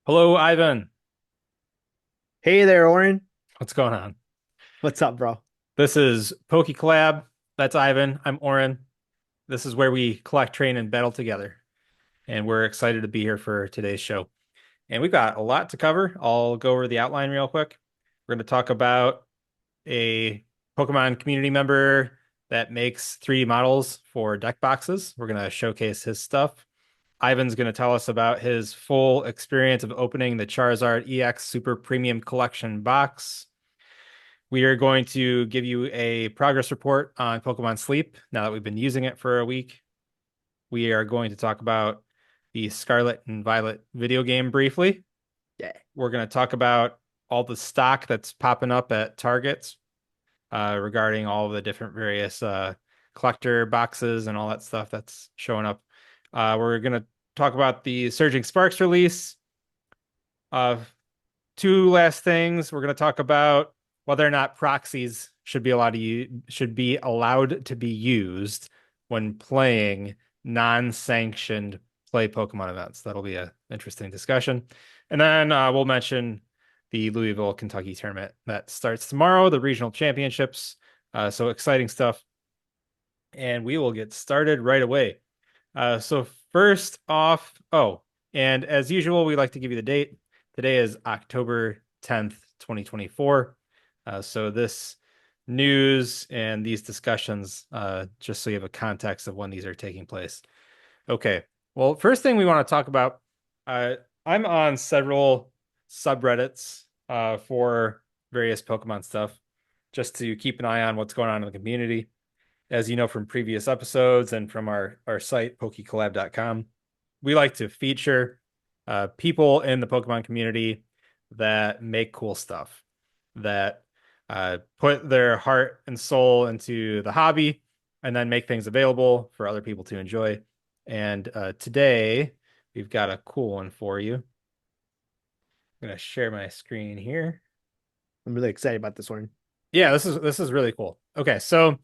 Hello, Ivan. Hey there, Oren. What's going on? What's up, bro? This is Poké Collab. That's Ivan. I'm Oren. This is where we collect, train, and battle together. And we're excited to be here for today's show. And we've got a lot to cover. I'll go over the outline real quick. We're going to talk about a Pokemon community member that makes 3D models for deck boxes. We're going to showcase his stuff. Ivan's going to tell us about his full experience of opening the Charizard EX Super Premium Collection box. We are going to give you a progress report on Pokemon Sleep now that we've been using it for a week. We are going to talk about the Scarlet and Violet video game briefly. Yeah. We're going to talk about all the stock that's popping up at Targets regarding all of the different various collector boxes and all that stuff that's showing up. We're going to talk about the Surging Sparks release. Uh, Two last things. We're going to talk about whether or not proxies should be allowed to be used when playing non-sanctioned play Pokemon events. That'll be an interesting discussion. And then we'll mention the Louisville, Kentucky tournament that starts tomorrow, the regional championships. So exciting stuff. And we will get started right away. So first off, and as usual, we like to give you the date. Today is October 10th, 2024. So this news and these discussions, just so you have a context of when these are taking place. Okay. Well, first thing we want to talk about, uh, I'm on several subreddits for various Pokemon stuff, just to keep an eye on what's going on in the community. As you know from previous episodes and from our site, PokeCollab.com, we like to feature people in the Pokemon community that make cool stuff, that put their heart and soul into the hobby, and then make things available for other people to enjoy. And today, we've got a cool one for you. I'm going to share my screen here. I'm really excited about this one. Yeah, this is really cool. Okay, so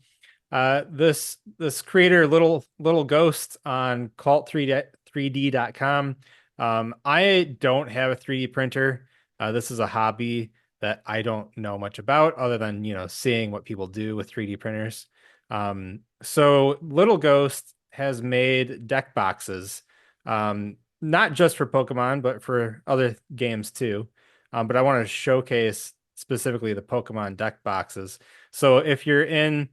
this creator little ghost on cult3d.com. I don't have a 3D printer. This is a hobby that I don't know much about other than, seeing what people do with 3D printers. So Little Ghost has made deck boxes, not just for Pokemon, but for other games too. But I want to showcase specifically the Pokemon deck boxes. So if you're in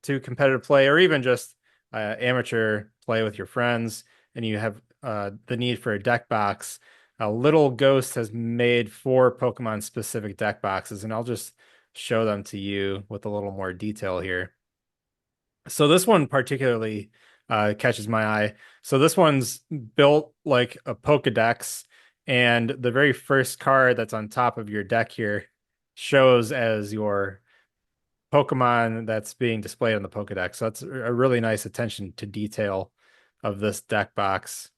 to competitive play or even just amateur play with your friends and you have the need for a deck box, Little Ghost has made 4 Pokemon specific deck boxes, and I'll just show them to you with a little more detail here. So this one particularly catches my eye. So this one's built like a Pokedex, and the very first card that's on top of your deck here shows as your Pokemon that's being displayed on the Pokedex. So that's a really nice attention to detail of this deck box.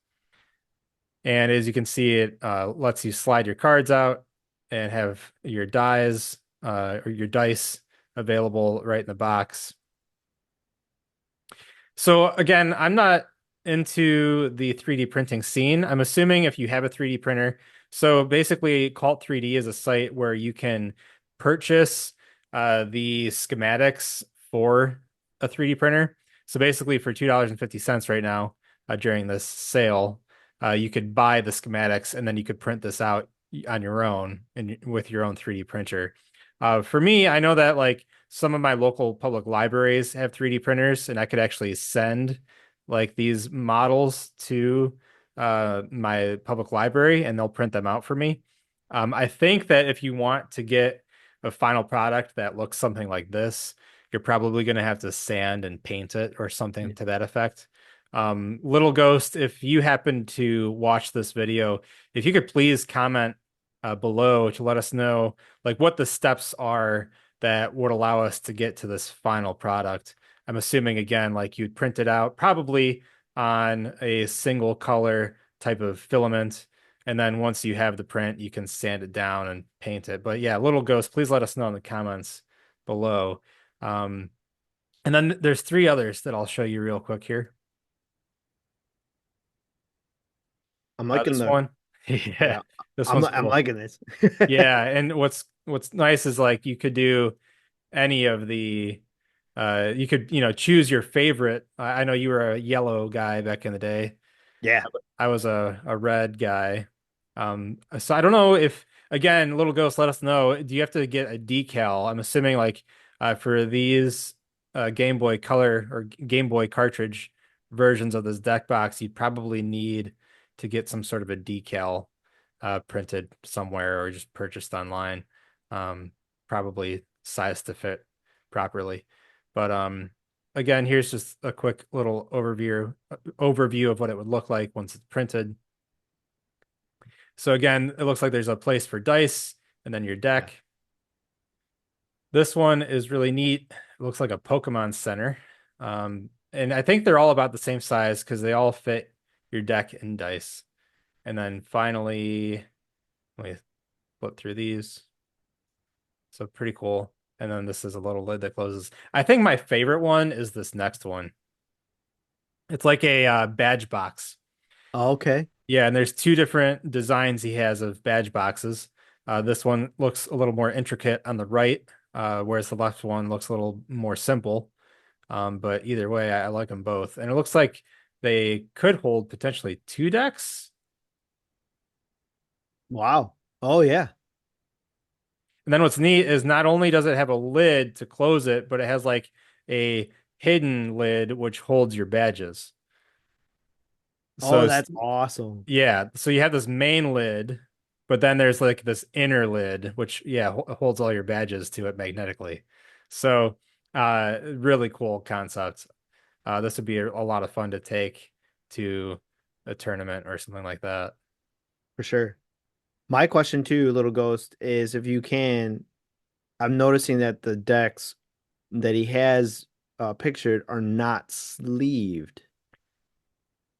And as you can see, it lets you slide your cards out and have your dies or your dice available right in the box. So again, I'm not into the 3D printing scene. I'm assuming if you have a 3D printer. So basically, Cult 3D is a site where you can purchase the schematics for a 3D printer. So basically, for $2.50 right now during this sale, you could buy the schematics and then you could print this out on your own and with your own 3D printer. For me, I know that like some of my local public libraries have 3D printers, and I could actually send like these models to my public library and they'll print them out for me. I think that if you want to get a final product that looks something like this, you're probably going to have to sand and paint it or something to that effect. Little Ghost, if you happen to watch this video, if you could please comment below to let us know like what the steps are that would allow us to get to this final product. I'm assuming again, like you'd print it out probably on a single color type of filament. And then once you have the print, you can sand it down and paint it. But yeah, Little Ghost, please let us know in the comments below. Um, and then there's 3 others that I'll show you real quick here. I'm liking This the one. Yeah, Yeah, this I'm one's I'm cool. liking this. Yeah, and what's nice is like you could do any of the you could, choose your favorite. I know you were a yellow guy back in the day. Yeah, I was a red guy. So I don't know if, again, Little Ghost, let us know. Do you have to get a decal? I'm assuming like for these Game Boy Color or Game Boy cartridge versions of this deck box, you probably need to get some sort of a decal printed somewhere or just purchased online. Um, Probably sized to fit properly. But again, here's just a quick little overview of what it would look like once it's printed. So again, it looks like there's a place for dice and then your yeah. deck. This one is really neat. It looks like a Pokemon Center. And I think they're all about the same size because they all fit your deck and dice. And then finally, let me flip through these. So pretty cool. And then this is a little lid that closes. I think my favorite one is this next one. It's like a badge box. Okay. Yeah, and there's two different designs he has of badge boxes. This one looks a little more intricate on the right, whereas the left one looks a little more simple. But either way, I like them both. And it looks like they could hold potentially two decks. Wow. Oh yeah. And then what's neat is not only does it have a lid to close it, but it has like a hidden lid which holds your badges. So Oh, it's, that's awesome. yeah, so you have this main lid, but then there's like this inner lid, which yeah holds all your badges to it magnetically. So really cool concept. This would be a lot of fun to take to a tournament or something like that. For sure. My question too, Little Ghost, is if you can, I'm noticing that the decks that he has pictured are not sleeved.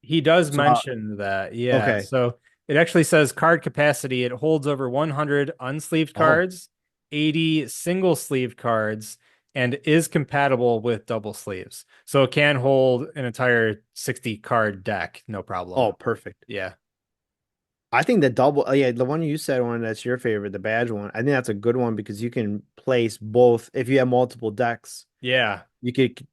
He does So, mention that, yeah. okay. So it actually says card capacity. It holds over 100 unsleeved Oh, cards, 80 single sleeved cards, and is compatible with double sleeves. So it can hold an entire 60 card deck, no problem. oh, perfect. Yeah. I think the double, yeah, the one you said one that's your favorite, the badge one. I think that's a good one because you can place both. If you have multiple decks, Yeah. you could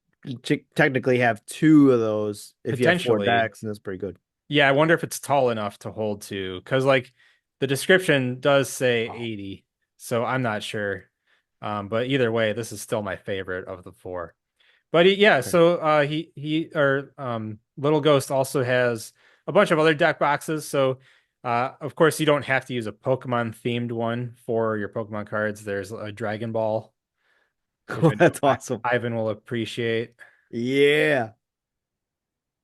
technically have two of those if you have four Potentially. decks, and that's pretty good. Yeah, I wonder if it's tall enough to hold two, because like the description does say Oh, 80, so I'm not sure. But either way, this is still my favorite of the four. But yeah, okay. so he or Little Ghost also has a bunch of other deck boxes. So of course you don't have to use a Pokemon themed one for your Pokemon cards. There's a Dragon Ball, which I know That's awesome. Ivan will appreciate. Yeah.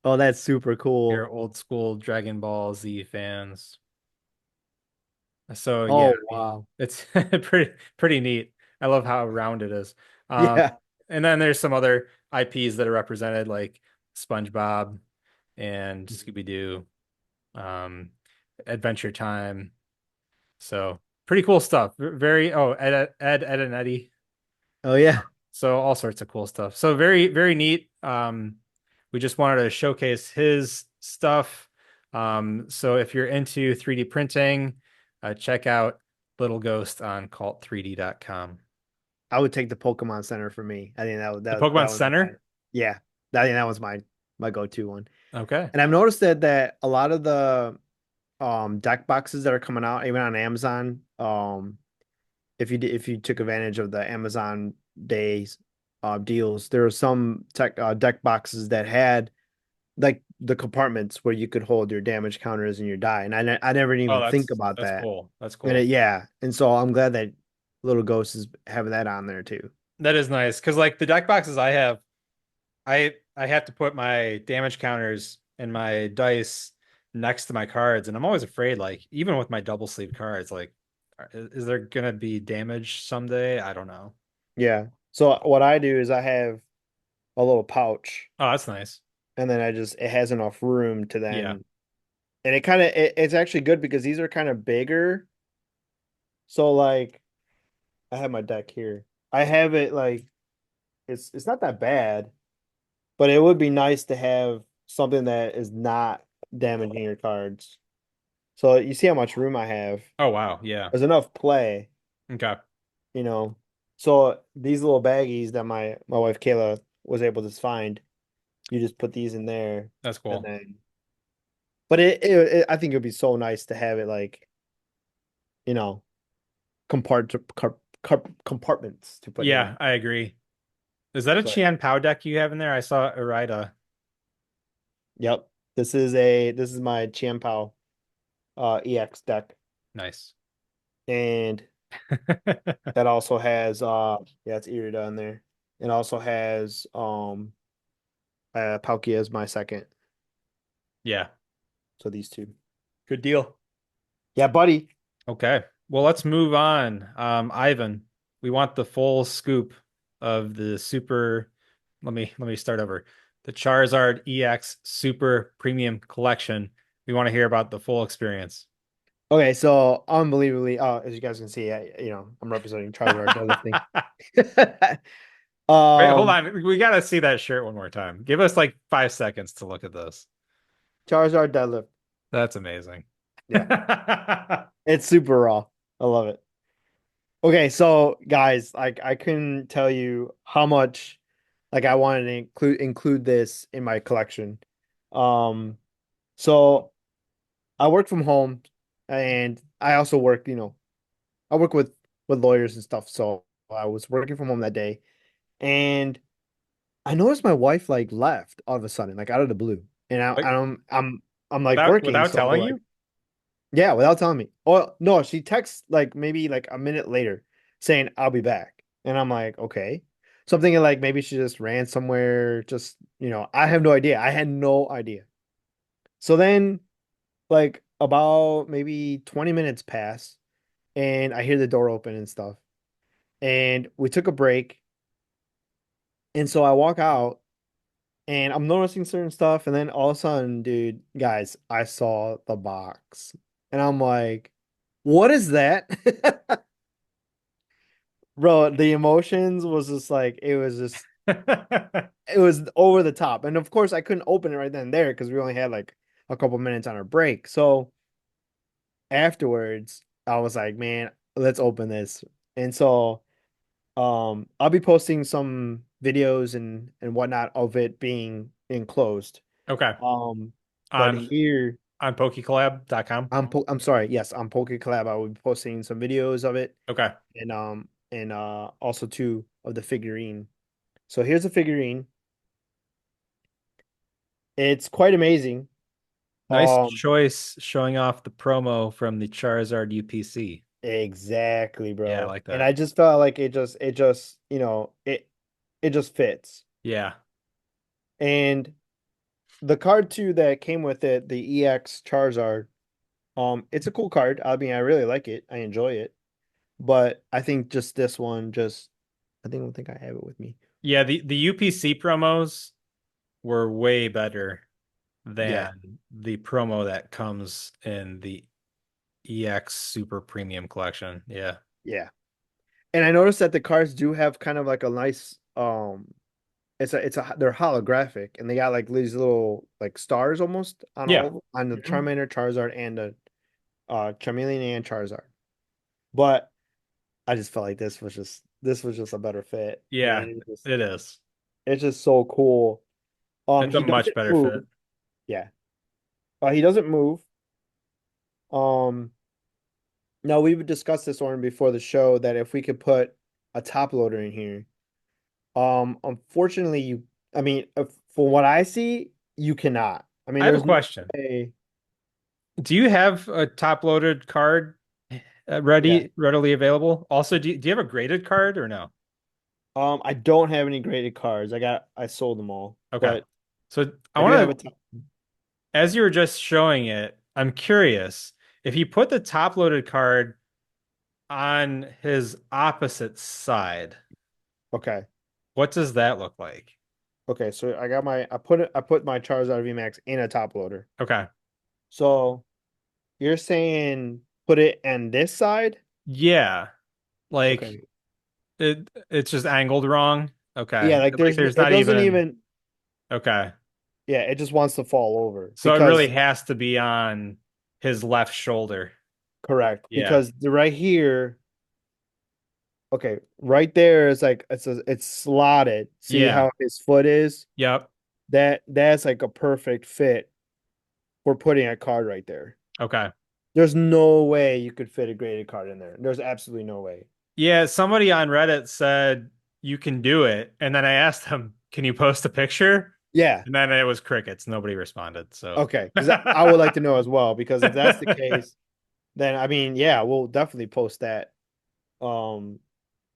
Oh, that's super Your cool. old school Dragon Ball Z fans. So yeah, Oh, I mean, wow. it's pretty neat. I love how round it is. Um, Yeah. and then there's some other IPs that are represented, like SpongeBob and Scooby-Doo, um, Adventure Time. So pretty cool stuff. Very Ed and Eddie. Oh, yeah. So all sorts of cool stuff. So very very neat. We just wanted to showcase his stuff. So if you're into 3D printing, check out Little Ghost on cult3d.com. I would take the Pokemon Center for me. I think that was The that Pokemon that was my, Center. yeah. I think that was my go-to one. Okay. And I've noticed that a lot of the deck boxes that are coming out even on Amazon, if you took advantage of the Amazon days deals, there were some deck boxes that had like the compartments where you could hold your damage counters and your die, and I never Oh, even think about that's that. cool. That's And cool. yeah, and so I'm glad that Little Ghost is having that on there too. That is nice because like the deck boxes I have, I have to put my damage counters and my dice next to my cards, and I'm always afraid, like even with my double sleeve cards, like is there gonna be damage someday? I don't know. Yeah. So what I do is I have a little pouch, Oh, that's nice. and then it has enough room to Yeah. then, and it's actually good because these are kind of bigger. So like I have my deck here. I have it like it's not that bad, but it would be nice to have something that is not damaging your cards. So you see how much room I have. Oh wow, yeah. There's enough play, Okay, you know. So these little baggies that my wife Kayla was able to find, you just put these in there, that's and cool. then. But I think it'd be so nice to have it like, you know, compartments to put it Yeah, in. I agree. Is that a So, Qian Pao deck you have in there? I saw Irida. yep. This is my Chian-Pao EX deck. Nice. And that also has yeah, it's Irida in there. It also has Palkia as my second. Yeah, So these two. good deal. Yeah, buddy. Okay. Well, let's move on. Ivan, we want the full scoop of the super. Let me start over. The Charizard EX Super Premium Collection. We want to hear about the full experience. Okay, so unbelievably, as you guys can see, I'm representing Charizard deadlifting. Wait, hold Um, on. We got to see that shirt one more time. Give us like 5 seconds to look at this. Charizard deadlift. That's amazing. Yeah, it's super raw. I love it. Okay, so guys, like I couldn't tell you how much like I wanted to include this in my collection. Um, so I work from home and I also work, I work with lawyers and stuff. So I was working from home that day and I noticed my wife like left all of a sudden, like out of the blue. And Like I'm like working, without so telling like you? yeah, without telling me. Oh no, she texts like maybe like a minute later saying I'll be back. And I'm like, okay. So I'm thinking like maybe she just ran somewhere, just I have no idea. I had no idea. So then like about maybe 20 minutes pass and I hear the door open and stuff. And we took a break. And so I walk out and I'm noticing certain stuff. And then all of a sudden, dude, guys, I saw the box. And I'm like, what is that? Bro, the emotions was just like it was over the top. And of course I couldn't open it right then and there because we only had like a couple minutes on our break. So afterwards, I was like, man, let's open this. And so I'll be posting some videos and whatnot of it being enclosed. Okay. Um but On here PokeCollab.com. I'm sorry, yes, on Poké Collab, I will be posting some videos of it Okay. and also two of the figurine. So here's a figurine. It's quite amazing. Nice Um, choice showing off the promo from the Charizard UPC. exactly, Yeah, I bro. like And that. I just felt like it just, it just fits. Yeah. And the card too that came with it, the EX Charizard, it's a cool card. I mean, I really like it. I enjoy it. But I think just this one, I think I have it with me. Yeah, the UPC promos were way better Yeah, than the promo that comes in the EX Super Premium Collection. Yeah. yeah. And I noticed that the cards do have kind of like a nice they're holographic and they got like these little like stars almost on Yeah. on the Mhm. Charmander, Charizard, and the Charmeleon and Charizard. But I just felt like this was just a better fit, Yeah, and it is. it's just so cool. It's a He much doesn't better move. fit. Yeah. He doesn't move. Um, Now we would discuss this one before the show that if we could put a top loader in here. Unfortunately, I mean, for what I see, you cannot. I mean, I have a there's no question. way. Do you have a top loaded card Yeah. readily available? Also, do you have a graded card or no? I don't have any graded cards. I sold them all, Okay. but So I I do have want a to, top. as you were just showing it, I'm curious if you put the top loaded card on his opposite side, Okay. what does that look like? Okay, so I put my Charizard VMAX in a top loader. Okay. So you're saying put it on this side? Yeah. Like Okay. it's just angled wrong. Yeah, Okay. like Like there's it not doesn't even even okay. yeah, it just wants to fall over So it really because has to be on. his left shoulder. Correct. Yeah. Because the right here, okay, right there is like it's slotted. See Yeah. how his foot is? Yep. That's like a perfect fit for putting a card right there. Okay. There's no way you could fit a graded card in there. There's absolutely no way. Yeah, somebody on Reddit said you can do it, and then I asked them, "Can you post a picture?" Yeah. And then it was crickets. Nobody responded. So, Okay. Because I would like to know as well. Because if that's the case, then I mean, yeah, we'll definitely post that um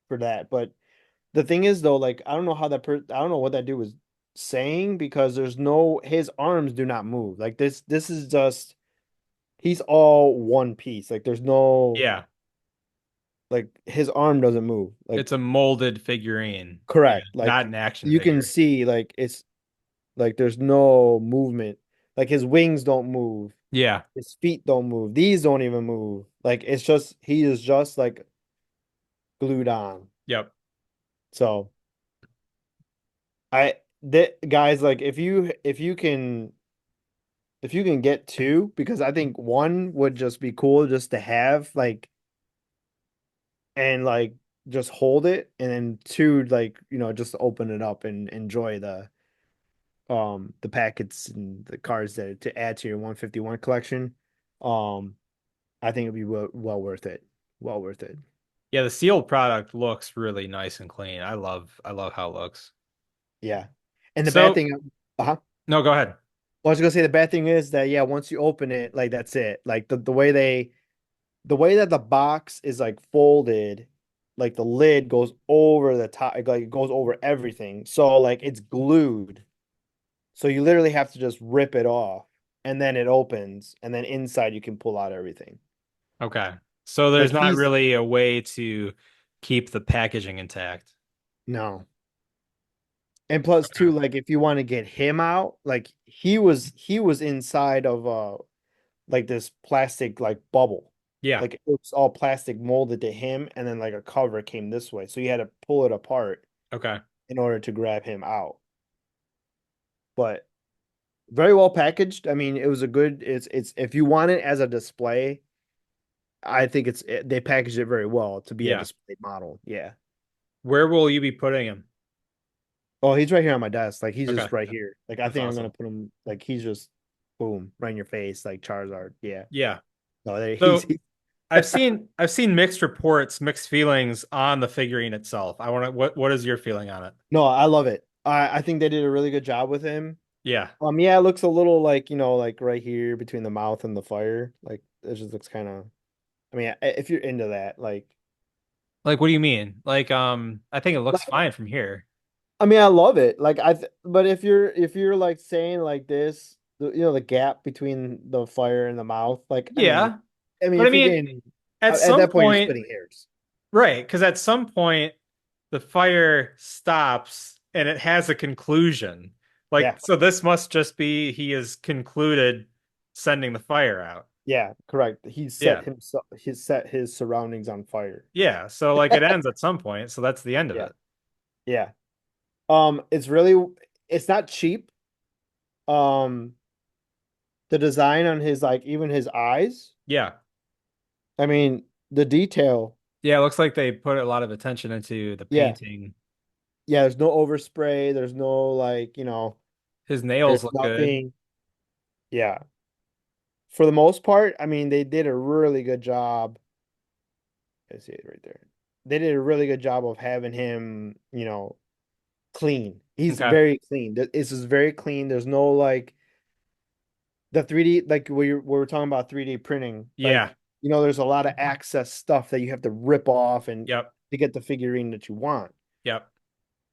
for that. But the thing is though, like I don't know how I don't know what that dude was saying because there's no his arms do not move. Like this is just he's all one piece. Like there's no yeah, like his arm doesn't move. Like it's a molded figurine. Yeah, correct. not Like an action you can figure. see like it's like there's no movement. Like his wings don't move. Yeah. His feet don't move. These don't even move. Like it's just he is just like glued on. Yep. So I that guys like if you can get two, because I think one would just be cool just to have like and like just hold it, and then two like just open it up and enjoy the packets and the cards that to add to your 151 collection. Um, I think it'd be well worth it. Well worth it. Yeah, the sealed product looks really nice and clean. I love how it looks. Yeah. And the bad So, thing, uh-huh. no, go ahead. I was gonna say the bad thing is that yeah, once you open it, like that's it. Like the way that the box is like folded, like the lid goes over the top, like it goes over everything. So like it's glued. So you literally have to just rip it off and then it opens and then inside you can pull out everything. Okay. So Like there's not he's really a way to keep the packaging intact. no. And plus Okay. too, like if you want to get him out, like he was inside of like this plastic like bubble. Yeah. Like it was all plastic molded to him and then like a cover came this way. So you had to pull it apart Okay. in order to grab him out. But very well packaged. I mean, it was a good it's if you want it as a display, I think they packaged it very well to be a Yeah. display model. Yeah. Where will you be putting him? Oh, he's right here on my desk. Like he's Okay. just right here. Like I That's think I'm gonna awesome. put him like he's just boom right in your face like Charizard. Yeah. Yeah. No, So I've seen mixed reports, mixed feelings on the figurine itself. I want to what is your feeling on it? no, I love it. I think they did a really good job with him. Yeah. Yeah, it looks a little like, like right here between the mouth and the fire. Like it just looks kind of I mean, if you're into that, Like what do you mean? Like I think it looks like fine from here. I mean, I love it. But if you're like saying like this, the gap between the fire and the mouth, like Yeah. I mean, But I if you're mean getting at at some that point, you're point, splitting hairs. right, because at some point the fire stops and it has a conclusion. Yeah, Like so this must just be he has concluded sending the fire out. yeah, correct. Yeah. He's set his surroundings on fire. Yeah. So like it ends at some point, so that's the end of Yeah, it. yeah. It's not cheap. Um, the design on his like even his eyes. Yeah. I mean, the detail. Yeah, it looks like they put a lot of attention into the Yeah, painting. yeah. There's no overspray. There's no His nails there's look good. nothing. Yeah. For the most part, I mean, they did a really good job. I see it right there. They did a really good job of having him, clean. He's Okay. very clean. This is very clean. There's no like the 3D, like we were talking about 3D printing. Yeah. Like, there's a lot of access stuff that you have to rip off and Yep. to get the figurine that you want. Yep.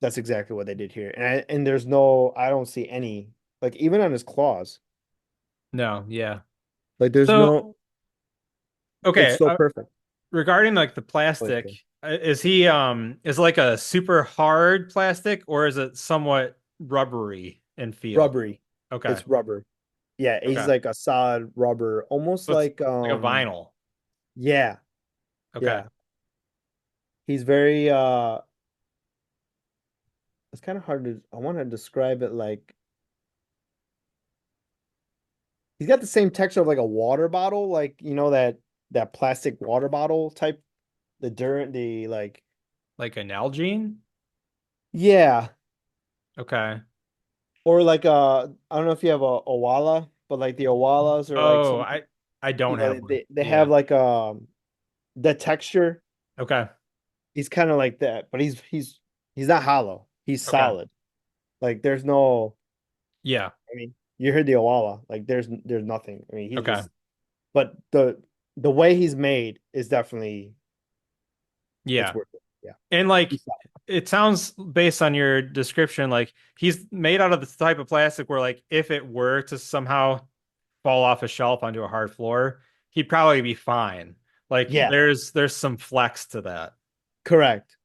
That's exactly what they did here. And I don't see any, like even on his claws, No, yeah. like there's So, no, it's okay, so perfect. regarding like the Oh, it's plastic, good. is he is it like a super hard plastic or is it somewhat rubbery in feel? Rubbery. Okay. It's rubber. Yeah, he's Okay. like a solid rubber, almost So it's like like a vinyl. yeah, Okay. yeah. He's very it's kind of hard to I want to describe it like He's got the same texture of like a water bottle, like you know that plastic water bottle type, the like Like a Nalgene? yeah, Okay. or like I don't know if you have a Owala, but like the Owalas are like Oh, some, I you don't know, have one. they have Yeah. like the texture. Okay. He's kind of like that, but he's not hollow. He's Okay. solid. Like there's no, Yeah. I mean, you heard the Owala, like there's nothing. I mean, he's Okay. just, but the way he's made is definitely it's Yeah. worth it. Yeah. And like He's solid. it sounds based on your description, like he's made out of the type of plastic where like if it were to somehow fall off a shelf onto a hard floor, he'd probably be fine. Like Yeah, there's some flex to that. correct.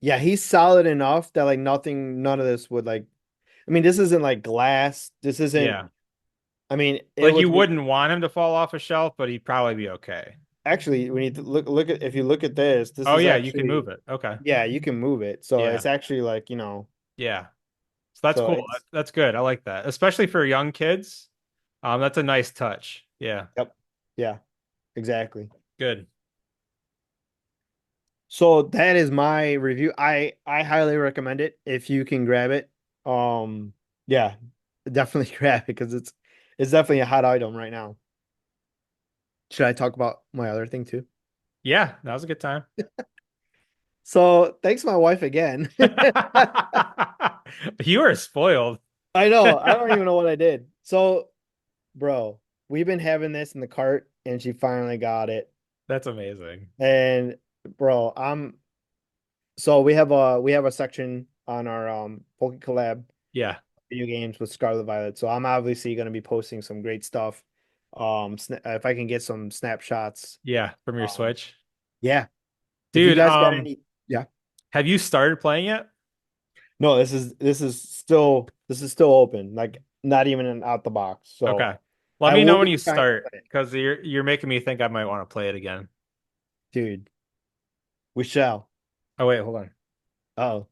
Yeah, he's solid enough that like none of this would like. I mean, this isn't like glass. This isn't. Yeah. I mean, it Like would you be wouldn't want him to fall off a shelf, but he'd probably be okay. actually we need to look at if you look at this. This Oh is yeah, you can actually move it. Okay. yeah, you can move it. So Yeah. it's actually like Yeah. So that's so cool. it's That's good. I like that. Especially for young kids. That's a nice touch. Yeah. yep, yeah, exactly. Good. So that is my review. I highly recommend it if you can grab it. Yeah, definitely grab it because it's definitely a hot item right now. Should I talk about my other thing too? Yeah, that was a good time. So thanks my wife again. You are spoiled. I know. I don't even know what I did. So, bro, we've been having this in the cart and she finally got it. That's amazing. And bro, we have a section on our Poké Collab Yeah. video games with Scarlet Violet. So I'm obviously going to be posting some great stuff. If I can get some snapshots. Yeah, from your Um, Switch. yeah. If you Dude, guys got any, yeah. have you started playing yet? No, this is still open. Like not even out the box. So Okay. Let I me will know when be you trying to start play it. because you're making me think I might want to play it again. Dude, we shall. Oh wait, hold on. Oh.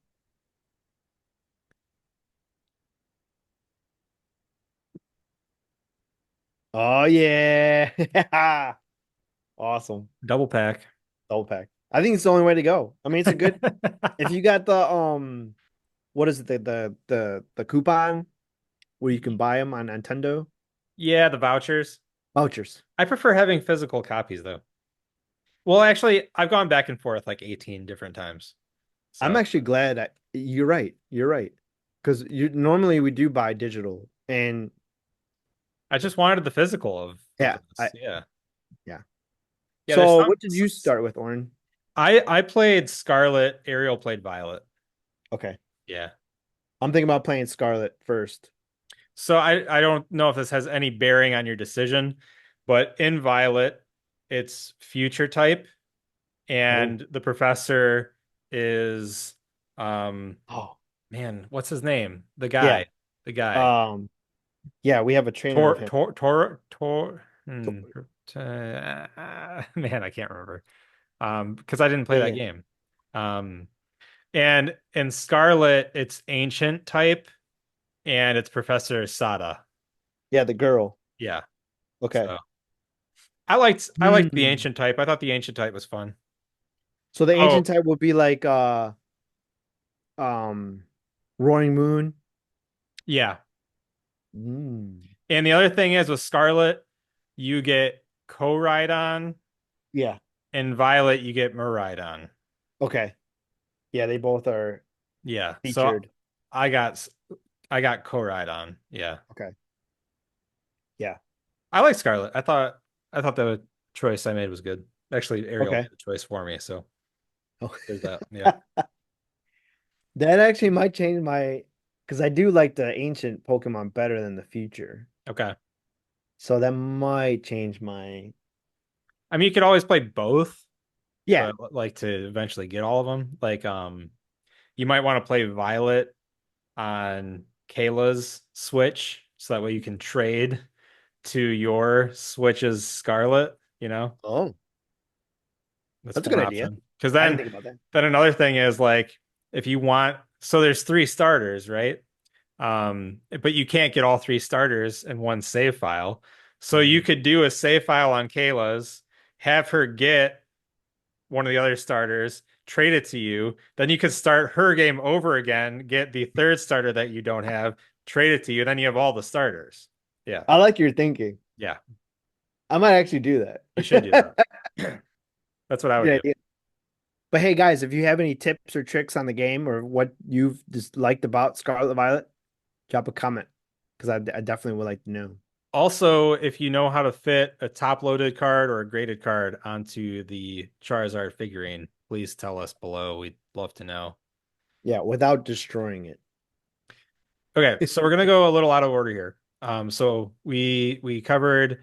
Oh yeah. Awesome. Double pack. Double pack. I think it's the only way to go. I mean, it's a good if you got the what is it the coupon where you can buy them on Nintendo Yeah, the vouchers. vouchers. I prefer having physical copies though. Well, actually, I've gone back and forth like 18 different times. I'm So actually glad that you're right. You're right. Because you normally we do buy digital and I just wanted the physical of yeah, this. Yeah. yeah. Yeah, there's So some what did you start with, Oren? I played Scarlet, Ariel played Violet. Okay. Yeah. I'm thinking about playing Scarlet first. So I don't know if this has any bearing on your decision, but in Violet, it's future type, Oh. and the professor is um Oh. man, what's his name? The Yeah. guy. The guy. Um yeah, we have a trainer of Tor him. Tor Tor Tor So, man, I can't remember. Because I didn't play that yeah. game. Um and in Scarlet, it's ancient type and it's Professor Sada. Yeah, the girl. Yeah. Okay. So I liked the Hmm. ancient type. I thought the ancient type was fun. So the Oh, ancient type would be like um Roaring Moon. yeah. Mm. And the other thing is with Scarlet, you get Co-Ride-On, Yeah. and Violet, you get Miraidon. Okay. Yeah, they both are Yeah. So featured. I got I got Co-Ride-On. Yeah. Okay. Yeah. I like Scarlet. I thought the choice I made was good. Actually, Ariel Okay. made the choice for me, so Oh. there's that. Yeah. That actually might change my because I do like the ancient Pokemon better than the future. Okay. So that might change my I mean, you could always play both, yeah. but like to eventually get all of them. Like you might want to play Violet on Kayla's Switch, so that way you can trade to your Switch's Scarlet, you know? Oh, That's that's a one good idea. option. Because I didn't then think about that. then another thing is like if you want so there's three starters, right? But you can't get all three starters in one save file. So you Mhm. could do a save file on Kayla's, have her get one of the other starters, trade it to you. Then you could start her game over again, get the third starter that you don't have, trade it to you. Then you have all the starters. Yeah. I like your thinking. Yeah. I might actually do You should do that. that. That's what I would Yeah, do. yeah. But hey, guys, if you have any tips or tricks on the game or what you've just liked about Scarlet Violet, drop a comment because I definitely would like to know. Also, if you know how to fit a top loaded card or a graded card onto the Charizard figurine, please tell us below. We'd love to know. Yeah, without destroying it. Okay, so we're gonna go a little out of order here. So we covered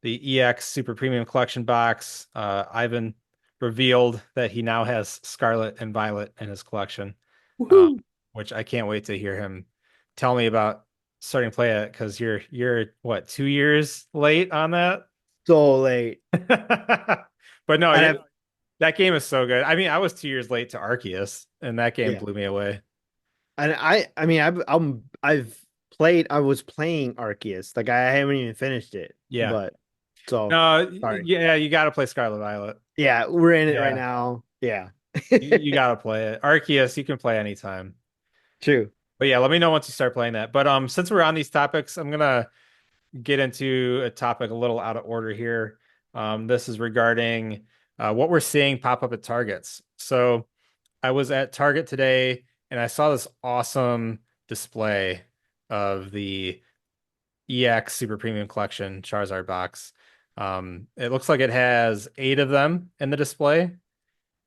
the EX Super Premium Collection box. Ivan revealed that he now has Scarlet and Violet in his collection, um, Woohoo! which I can't wait to hear him tell me about starting to play it because you're what 2 years late on that. So late. But no, And I've that game is so good. I mean, I was 2 years late to Arceus, and that game yeah. blew me away. And I mean I've played I was playing Arceus. Like I haven't even finished it. Yeah. But so No, sorry. yeah, you got to play Scarlet Violet. Yeah, we're in it right Yeah, now. Yeah. you got to play it. Arceus, you can play anytime. True. But yeah, let me know once you start playing that. But since we're on these topics, I'm gonna get into a topic a little out of order here. This is regarding what we're seeing pop up at Targets. So I was at Target today and I saw this awesome display of the EX Super Premium Collection Charizard box. It looks like it has 8 of them in the display,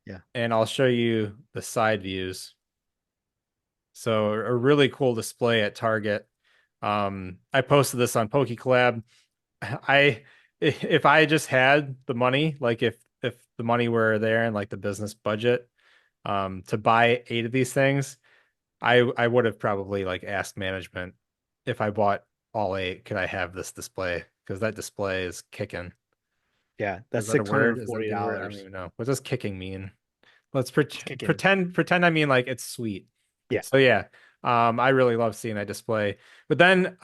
Yeah. and I'll show you the side views. So a really cool display at Target. I posted this on PokeCollab. I if I just had the money, like if the money were there and like the business budget, to buy 8 of these things, I would have probably like asked management if I bought all 8, could I have this display? Because that display is kicking. Yeah. Is That's that a six hundred word? and Is that a forty good word? I don't dollars even know. What does kicking mean? Let's It's kicking. pretend I mean like it's sweet. Yeah. So yeah, I really love seeing that display. But then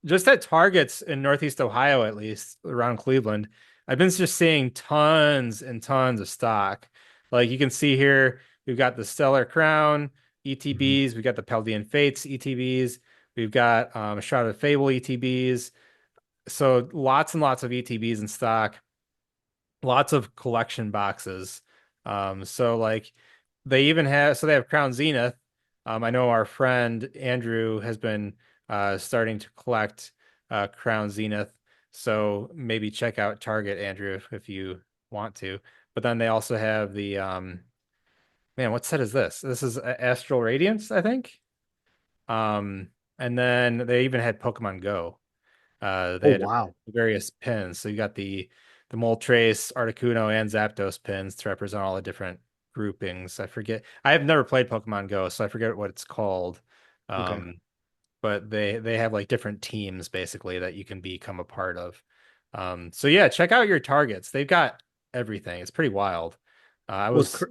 just at Targets in Northeast Ohio, at least around Cleveland, I've been just seeing tons and tons of stock. Like you can see here, we've got the Stellar Crown Mhm. ETBs, we've got the Paldean Fates ETBs, we've got Shrouded Fable ETBs. So lots and lots of ETBs in stock, lots of collection boxes. So like they even have so they have Crown Zenith. I know our friend Andrew has been starting to collect Crown Zenith. So maybe check out Target, Andrew, if you want to. But then they also have the man, what set is this? This is Astral Radiance, I think. Um, and then they even had Pokemon Go. Oh They had wow. various pins. So you got the Moltres, Articuno, and Zapdos pins to represent all the different groupings. I forget. I have never played Pokemon Go, so I forget what it's called. Okay. Um, but they have like different teams basically that you can become a part of. So yeah, check out your targets. They've got everything. It's pretty wild. I What's was cr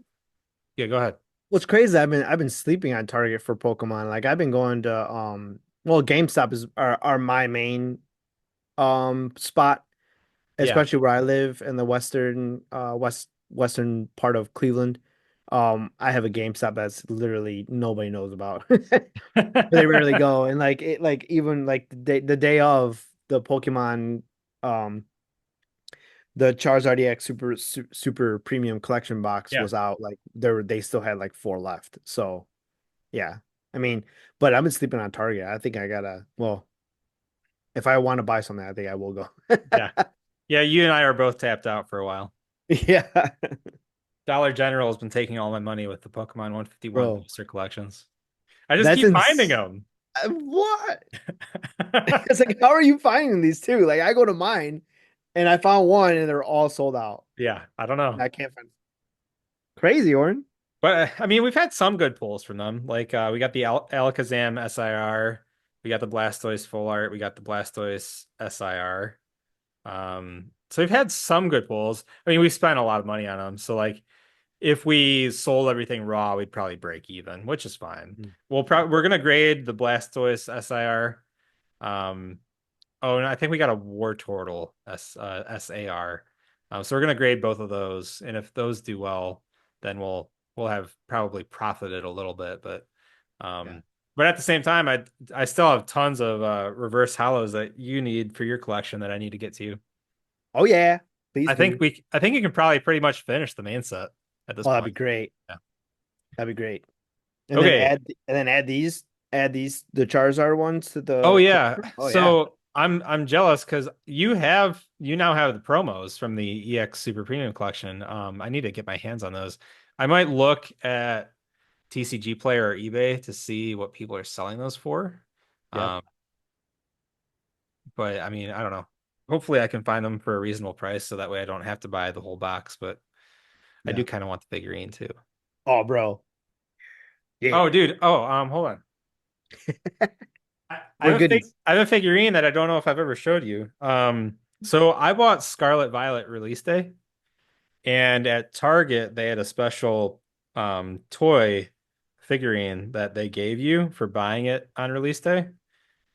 yeah, go ahead. what's crazy, I've been sleeping on Target for Pokemon. Like I've been going to well, GameStop are my main spot, Yeah. especially where I live in the western part of Cleveland. I have a GameStop that's literally nobody knows about. They rarely go. And like it like even like the day of the Pokemon um the Charizard EX super premium collection box Yeah. was out, like they still had like four left. So yeah. I mean, but I've been sleeping on Target. I think I gotta, well, if I want to buy something, I think I will go. Yeah. Yeah, you and I are both tapped out for a while. Yeah. Dollar General has been taking all my money with the Pokemon 151 Bro, booster collections. I just that's keep finding ins them. what? It's like, how are you finding these two? Like I go to mine and I found one and they're all sold out. Yeah, I don't know. I can't find crazy, Orin. But I mean, we've had some good pulls from them. Like we got the Alakazam SIR, we got the Blastoise Full Art, we got the Blastoise SIR. So we've had some good pulls. I mean, we spent a lot of money on them. So like if we sold everything raw, we'd probably break even, which is fine. Mhm. We're gonna grade the Blastoise SIR. Um, Oh, and I think we got a War Turtle SAR. So we're gonna grade both of those, and if those do well, then we'll have probably profited a little bit, Yeah. um, but at the same time, I still have tons of reverse hollows that you need for your collection that I need to get to. Oh yeah, please do. I think you can probably pretty much finish the main set at this Oh, that'd be point. great. Yeah. That'd be great. Okay. And then add these the Charizard ones to Oh the yeah. collection. Oh yeah. So I'm jealous because you now have the promos from the EX Super Premium collection. I need to get my hands on those. I might look at TCG Player or eBay to see what people are selling those for. Yep. Um, but I mean, I don't know. Hopefully I can find them for a reasonable price so that way I don't have to buy the whole box, but I Yeah. do kind of want the figurine too. Oh, bro. Oh, Yeah. dude. Oh, hold on. I What have goodies? I have a figurine that I don't know if I've ever showed you. So I bought Scarlet Violet release day, and at Target they had a special toy figurine that they gave you for buying it on release day,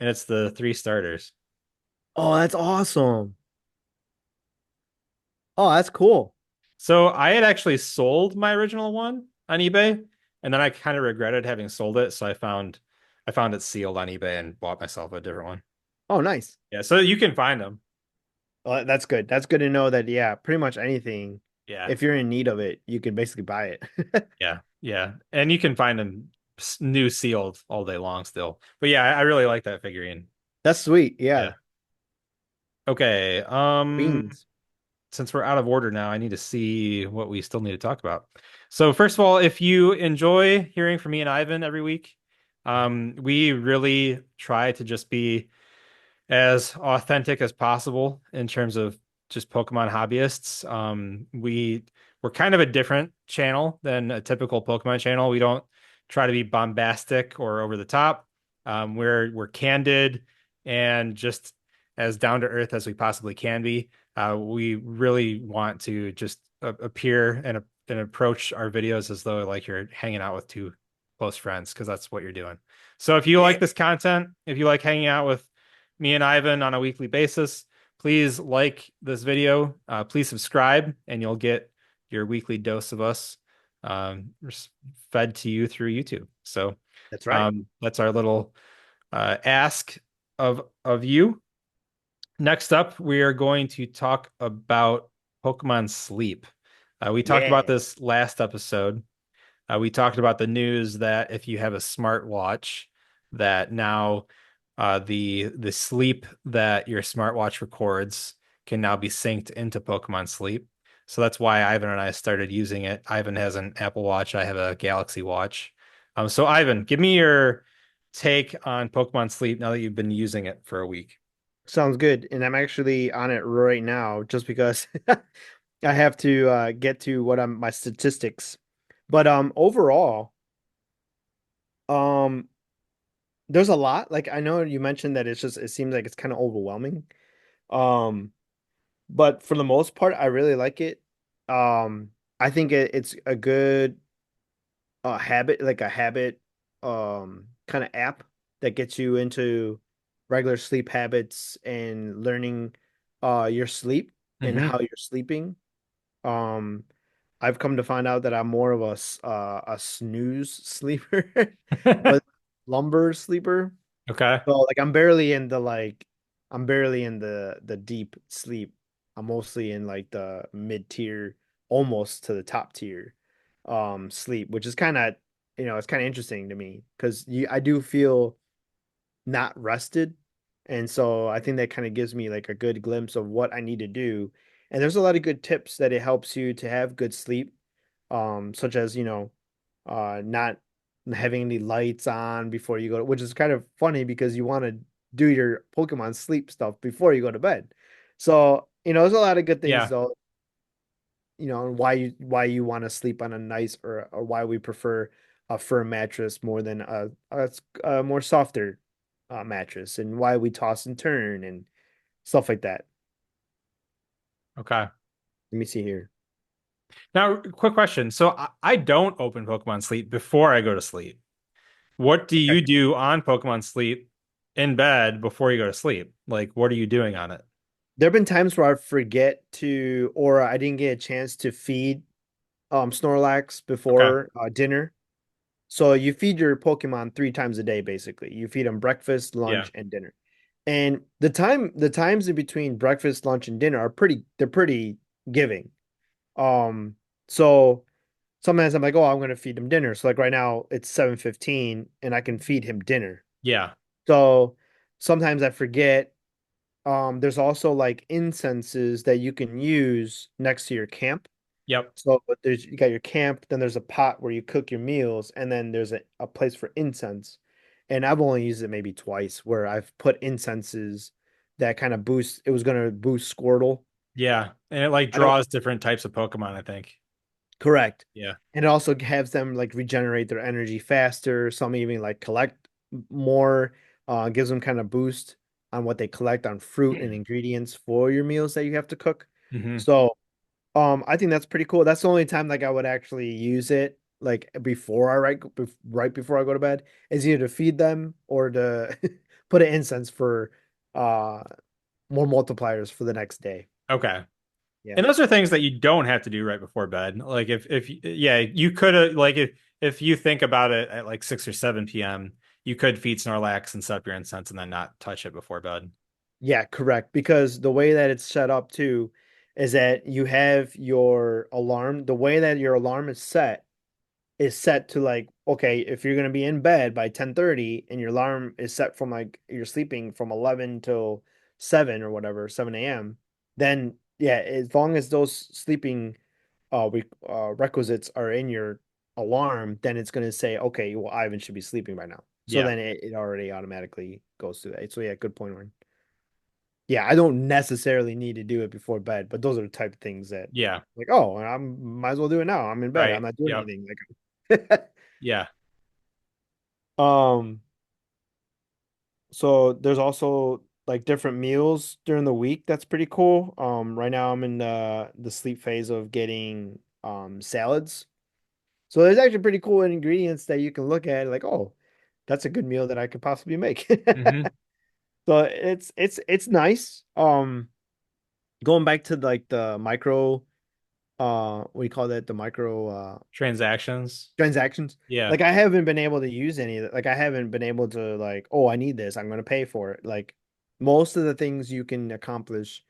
and it's the three starters. Oh, that's awesome. Oh, that's cool. So I had actually sold my original one on eBay, and then I kind of regretted having sold it, so I found it sealed on eBay and bought myself a different one. Oh, nice. Yeah, so you can find them. Well, that's good. That's good to know that, yeah, pretty much anything, Yeah. if you're in need of it, you can basically buy it. Yeah, yeah, and you can find them new sealed all day long still. But yeah, I really like that figurine. That's sweet. Yeah. Yeah. Okay. Beans. Since we're out of order now, I need to see what we still need to talk about. So first of all, if you enjoy hearing from me and Ivan every week, we really try to just be as authentic as possible in terms of just Pokemon hobbyists. We're kind of a different channel than a typical Pokemon channel. We don't try to be bombastic or over the top. We're candid and just as down to earth as we possibly can be. We really want to just appear and approach our videos as though like you're hanging out with two close friends because that's what you're doing. So if you Yeah. like this content, if you like hanging out with me and Ivan on a weekly basis, please like this video. Please subscribe, and you'll get your weekly dose of us fed to you through YouTube. So That's right. that's our little ask of you. Next up, we are going to talk about Pokemon Sleep. We talked about Yeah. this last episode. We talked about the news that if you have a smartwatch, that now the sleep that your smartwatch records can now be synced into Pokemon Sleep. So that's why Ivan and I started using it. Ivan has an Apple Watch. I have a Galaxy Watch. So Ivan, give me your take on Pokemon Sleep now that you've been using it for a week. Sounds good. And I'm actually on it right now just because I have to get to what I'm my statistics. But overall, um there's a lot. Like I know you mentioned that it seems like it's kind of overwhelming. Um but for the most part I really like it. I think it's a good habit, like a habit kind of app that gets you into regular sleep habits and learning your sleep and Mm-hmm. how you're sleeping. Um I've come to find out that I'm more of a snooze sleeper, but lumber sleeper. Okay. So like I'm barely in the deep sleep. I'm mostly in like the mid tier, almost to the top tier sleep, which is kind of it's kind of interesting to me because I do feel not rested. And so I think that kind of gives me like a good glimpse of what I need to do. And there's a lot of good tips that it helps you to have good sleep, such as, not having any lights on before you go to, which is kind of funny because you want to do your Pokemon sleep stuff before you go to bed. So, there's a lot of good things Yeah. though, and why you want to sleep on a nice or why we prefer a firm mattress more than a more softer mattress and why we toss and turn and stuff like that. Okay. Let me see here. Now, quick question. So I don't open Pokemon Sleep before I go to sleep. What do you Okay. do on Pokemon Sleep in bed before you go to sleep? Like, what are you doing on it? There have been times where I forget to, or I didn't get a chance to feed Snorlax Okay. before dinner. So you feed your Pokemon 3 times a day, basically. You feed them breakfast, Yeah. lunch, and dinner. And the times in between breakfast, lunch, and dinner they're pretty giving. Um, so sometimes I'm like, oh, I'm gonna feed him dinner. So like right now it's 7:15 and I can feed him dinner. Yeah. So sometimes I forget. There's also like incenses that you can use next to your camp. Yep. So there's you got your camp, then there's a pot where you cook your meals, and then there's a place for incense. And I've only used it maybe twice where I've put incenses that kind of boost it was gonna boost Squirtle. Yeah. And it like I don't draws different types of Pokemon, I think. correct. Yeah. And it also has them like regenerate their energy faster. Some even like collect more, gives them kind of boost on what they collect on fruit and ingredients for your meals that you have to cook. Hmm. So I think that's pretty cool. That's the only time like I would actually use it, like before right before I go to bed, is either to feed them or to put an incense for uh more multipliers for the next day. Okay. Yeah. And those are things that you don't have to do right before bed. Like if yeah, you could have like if you think about it at like 6 or 7 p.m., you could feed Snorlax and set up your incense and then not touch it before bed. Yeah, correct. Because the way that it's set up too is that you have your alarm. The way that your alarm is set to like, okay, if you're gonna be in bed by 10:30 and your alarm is set from like you're sleeping from 11 till 7 or whatever, 7 a.m., then yeah, as long as those sleeping requisites are in your alarm, then it's gonna say, okay, well, Ivan should be sleeping by now. So Yeah. then it already automatically goes through that. So yeah, good point, Ryan. Yeah, I don't necessarily need to do it before bed, but those are the type of things that Yeah. like, oh, I'm might as well do it now. I'm in bed. I'm Right. not doing Yep. anything. Like Yeah. um so there's also like different meals during the week. That's pretty cool. Right now I'm in the sleep phase of getting salads. So there's actually pretty cool ingredients that you can look at like, oh, that's a good meal that I could possibly make. Hmm. So it's nice. Going back to like the micro what do you call that? The micro Transactions. transactions. Yeah. Like I haven't been able to use any of that. Like I haven't been able to like, oh, I need this. I'm going to pay for it. Like most of the things you can accomplish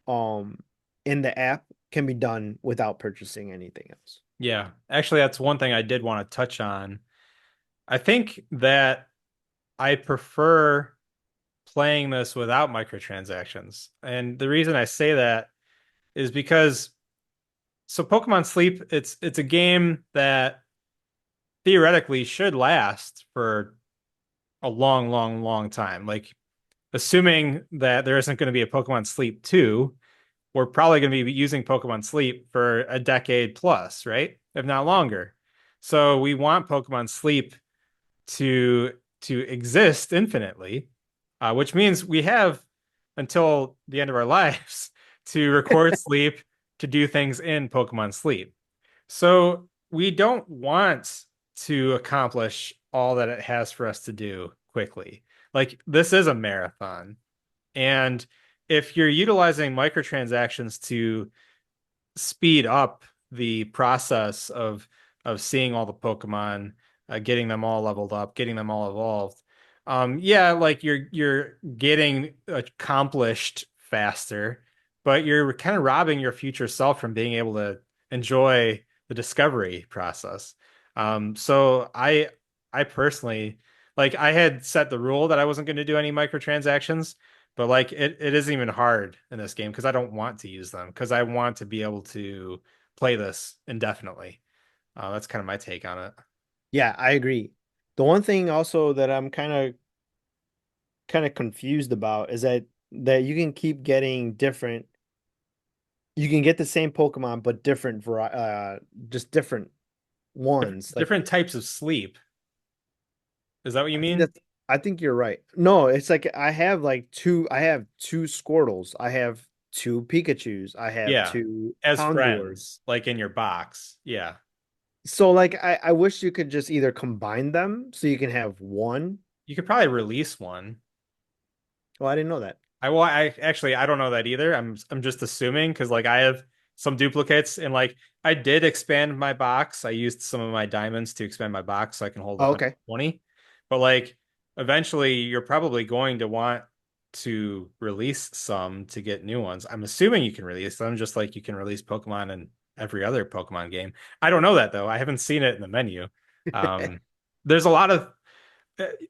um in the app can be done without purchasing anything else. Yeah. Actually, that's one thing I did want to touch on. I think that I prefer playing this without microtransactions. And the reason I say that is because so Pokemon Sleep, it's a game that theoretically should last for a long, long, long time. Like assuming that there isn't going to be a Pokemon Sleep 2, we're probably going to be using Pokemon Sleep for a decade plus, right? If not longer. So we want Pokemon Sleep to to exist infinitely, which means we have until the end of our lives to record sleep to do things in Pokemon Sleep. So we don't want to accomplish all that it has for us to do quickly. Like this is a marathon. And if you're utilizing microtransactions to speed up the process of seeing all the Pokemon, getting them all leveled up, getting them all evolved. Yeah, like you're getting accomplished faster, but you're kind of robbing your future self from being able to enjoy the discovery process. So I personally like I had set the rule that I wasn't going to do any microtransactions, but like it isn't even hard in this game because I don't want to use them because I want to be able to play this indefinitely. That's kind of my take on it. Yeah, I agree. The one thing also that I'm kind of confused about is that you can keep getting different you can get the same Pokemon but just different ones. Like Different types of sleep. Is that what you I think mean? that's I think you're right. No, it's like I have two Squirtles, I have two Pikachus, I have Yeah. two As Houndours. friends, like in your box. Yeah. So like I wish you could just either combine them so you can have one. You could probably release one. Oh, I didn't know that. I don't know that either. I'm just assuming because like I have some duplicates and like I did expand my box. I used some of my diamonds to expand my box so I can hold Oh, okay. 120. But like eventually you're probably going to want to release some to get new ones. I'm assuming you can release them just like you can release Pokemon in every other Pokemon game. I don't know that though. I haven't seen it in the menu. Um, there's a lot of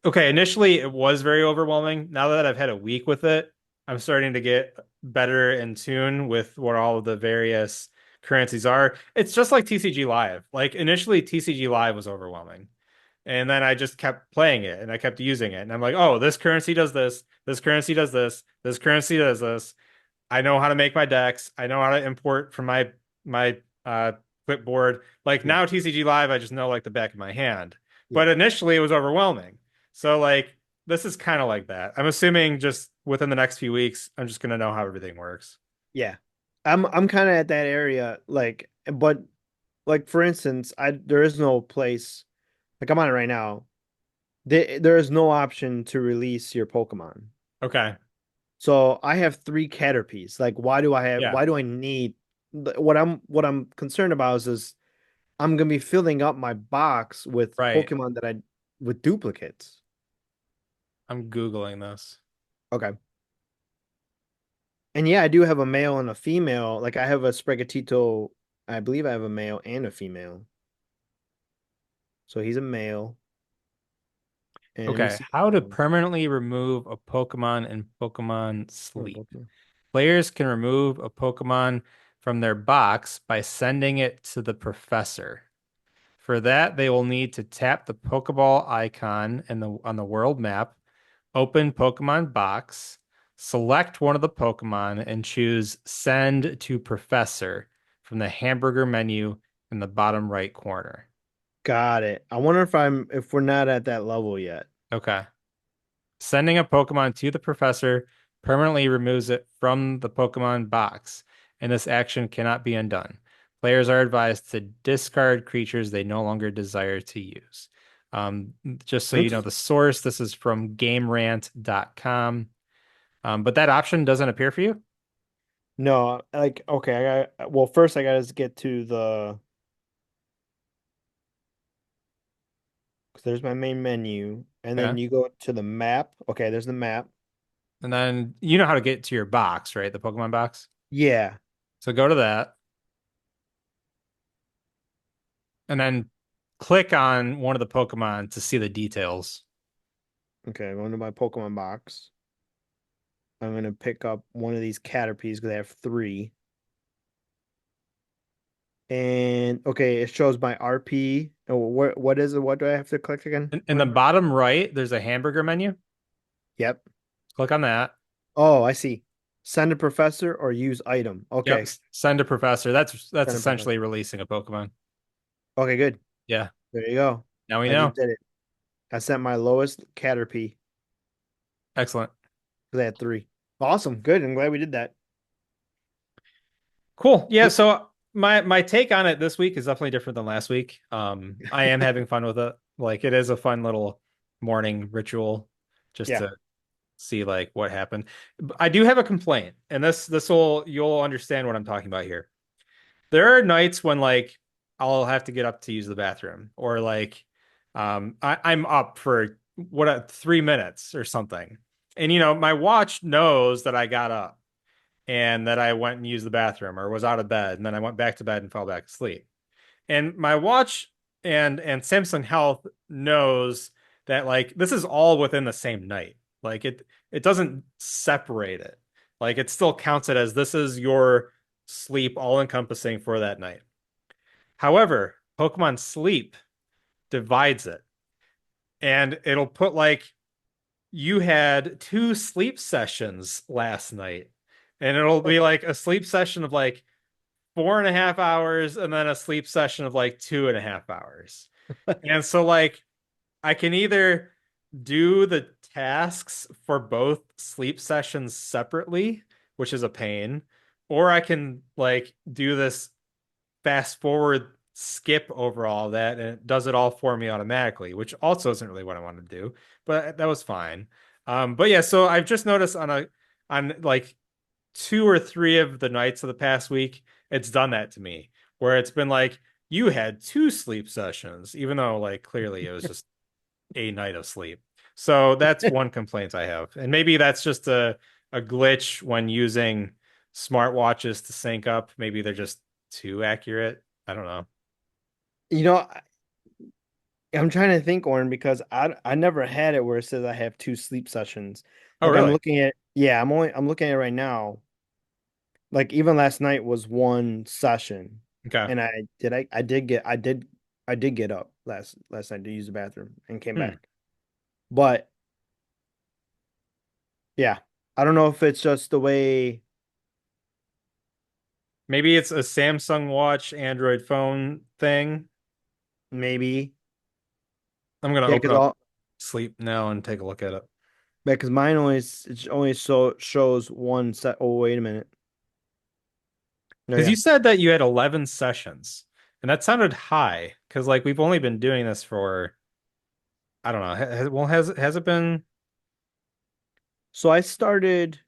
okay, initially it was very overwhelming. Now that I've had a week with it, I'm starting to get better in tune with what all of the various currencies are. It's just like TCG Live. Like initially TCG Live was overwhelming. And then I just kept playing it and I kept using it. And I'm like, oh, this currency does this, this currency does this, this currency does this. I know how to make my decks. I know how to import from my clipboard. Like Yeah. now TCG Live, I just know like the back of my hand. Yeah. But initially it was overwhelming. So like this is kind of like that. I'm assuming just within the next few weeks, I'm just gonna know how everything works. Yeah. I'm kind of at that area, like, but like for instance, I there is no place like I'm on it right now. There is no option to release your Pokemon. Okay. So I have three Caterpies. Like, Yeah. why do I need what I'm concerned about is I'm gonna be filling up my box with Right. Pokemon with duplicates. I'm Googling this. Okay. And yeah, I do have a male and a female. Like I have a Sprigatito. I believe I have a male and a female. So he's a male. And let me Okay. see. How to permanently remove a Pokemon in Pokemon Oh, Sleep. Pokemon. Players can remove a Pokemon from their box by sending it to the professor. For that, they will need to tap the Pokeball icon on the world map, open Pokemon box, select one of the Pokemon, and choose Send to Professor from the hamburger menu in the bottom right corner. Got it. I wonder if we're not at that level yet. Okay. Sending a Pokemon to the professor permanently removes it from the Pokemon box, and this action cannot be undone. Players are advised to discard creatures they no longer desire to use. Um, just so you know Interesting. the source, this is from GameRant.com. But that option doesn't appear for you? No, like okay, well first I gotta get to the 'cause there's my main menu, and Yeah. then you go to the map. Okay, there's the map. And then you know how to get to your box, right? The Pokemon box. Yeah. So go to that and then click on one of the Pokemon to see the details. Okay, I'm going to my Pokemon box. I'm gonna pick up one of these Caterpies because I have three. And okay, it shows my RP. Oh, what is it? What do I have to click again? In the bottom right, there's a hamburger menu. Yep. Click on that. Oh, I see. Send a professor or use item. Yep. Okay. Send a professor. That's Send a essentially professor. releasing a Pokemon. Okay, good. Yeah. There you go. Now we I just know. did it. I sent my lowest Caterpie Excellent. because I had three. Awesome. Good. I'm glad we did that. Cool. Yeah. So my take on it this week is definitely different than last week. I am having fun with it. Like it is a fun little morning ritual just Yeah. to see like what happened. I do have a complaint, and this will you'll understand what I'm talking about here. There are nights when like I'll have to get up to use the bathroom or like I'm up for 3 minutes or something. And you know, my watch knows that I got up and that I went and used the bathroom or was out of bed and then I went back to bed and fell back asleep. And my watch and Samsung Health knows that like this is all within the same night. Like it doesn't separate it. Like it still counts it as this is your sleep all encompassing for that night. However, Pokemon Sleep divides it and it'll put like you had two sleep sessions last night. And it'll be like a sleep session of like 4.5 hours and then a sleep session of like 2.5 hours. And so like I can either do the tasks for both sleep sessions separately, which is a pain, or I can like do this fast forward skip over all that and it does it all for me automatically, which also isn't really what I want to do, but that was fine. But yeah, so I've just noticed on like two or three of the nights of the past week, it's done that to me, where it's been like you had two sleep sessions, even though like clearly it was just a night of sleep. So that's one complaint I have. And maybe that's just a glitch when using smartwatches to sync up. Maybe they're just too accurate. I don't know. You know, I'm trying to think, Oren, because I never had it where it says I have two sleep sessions. Oh, Like I'm really? looking at, yeah, I'm looking at it right now. Like even last night was one session, Okay. and I did get up last night to use the bathroom and came Hmm. back. But yeah, I don't know if it's just the way Maybe it's a Samsung Watch Android phone thing. maybe. I'm gonna Yeah, open because up all Sleep now and take a look at it. because mine only shows one set. Oh, wait a minute. No, Because you yeah. said that you had 11 sessions, and that sounded high. Because like we've only been doing this for I don't know. Has it been? So I started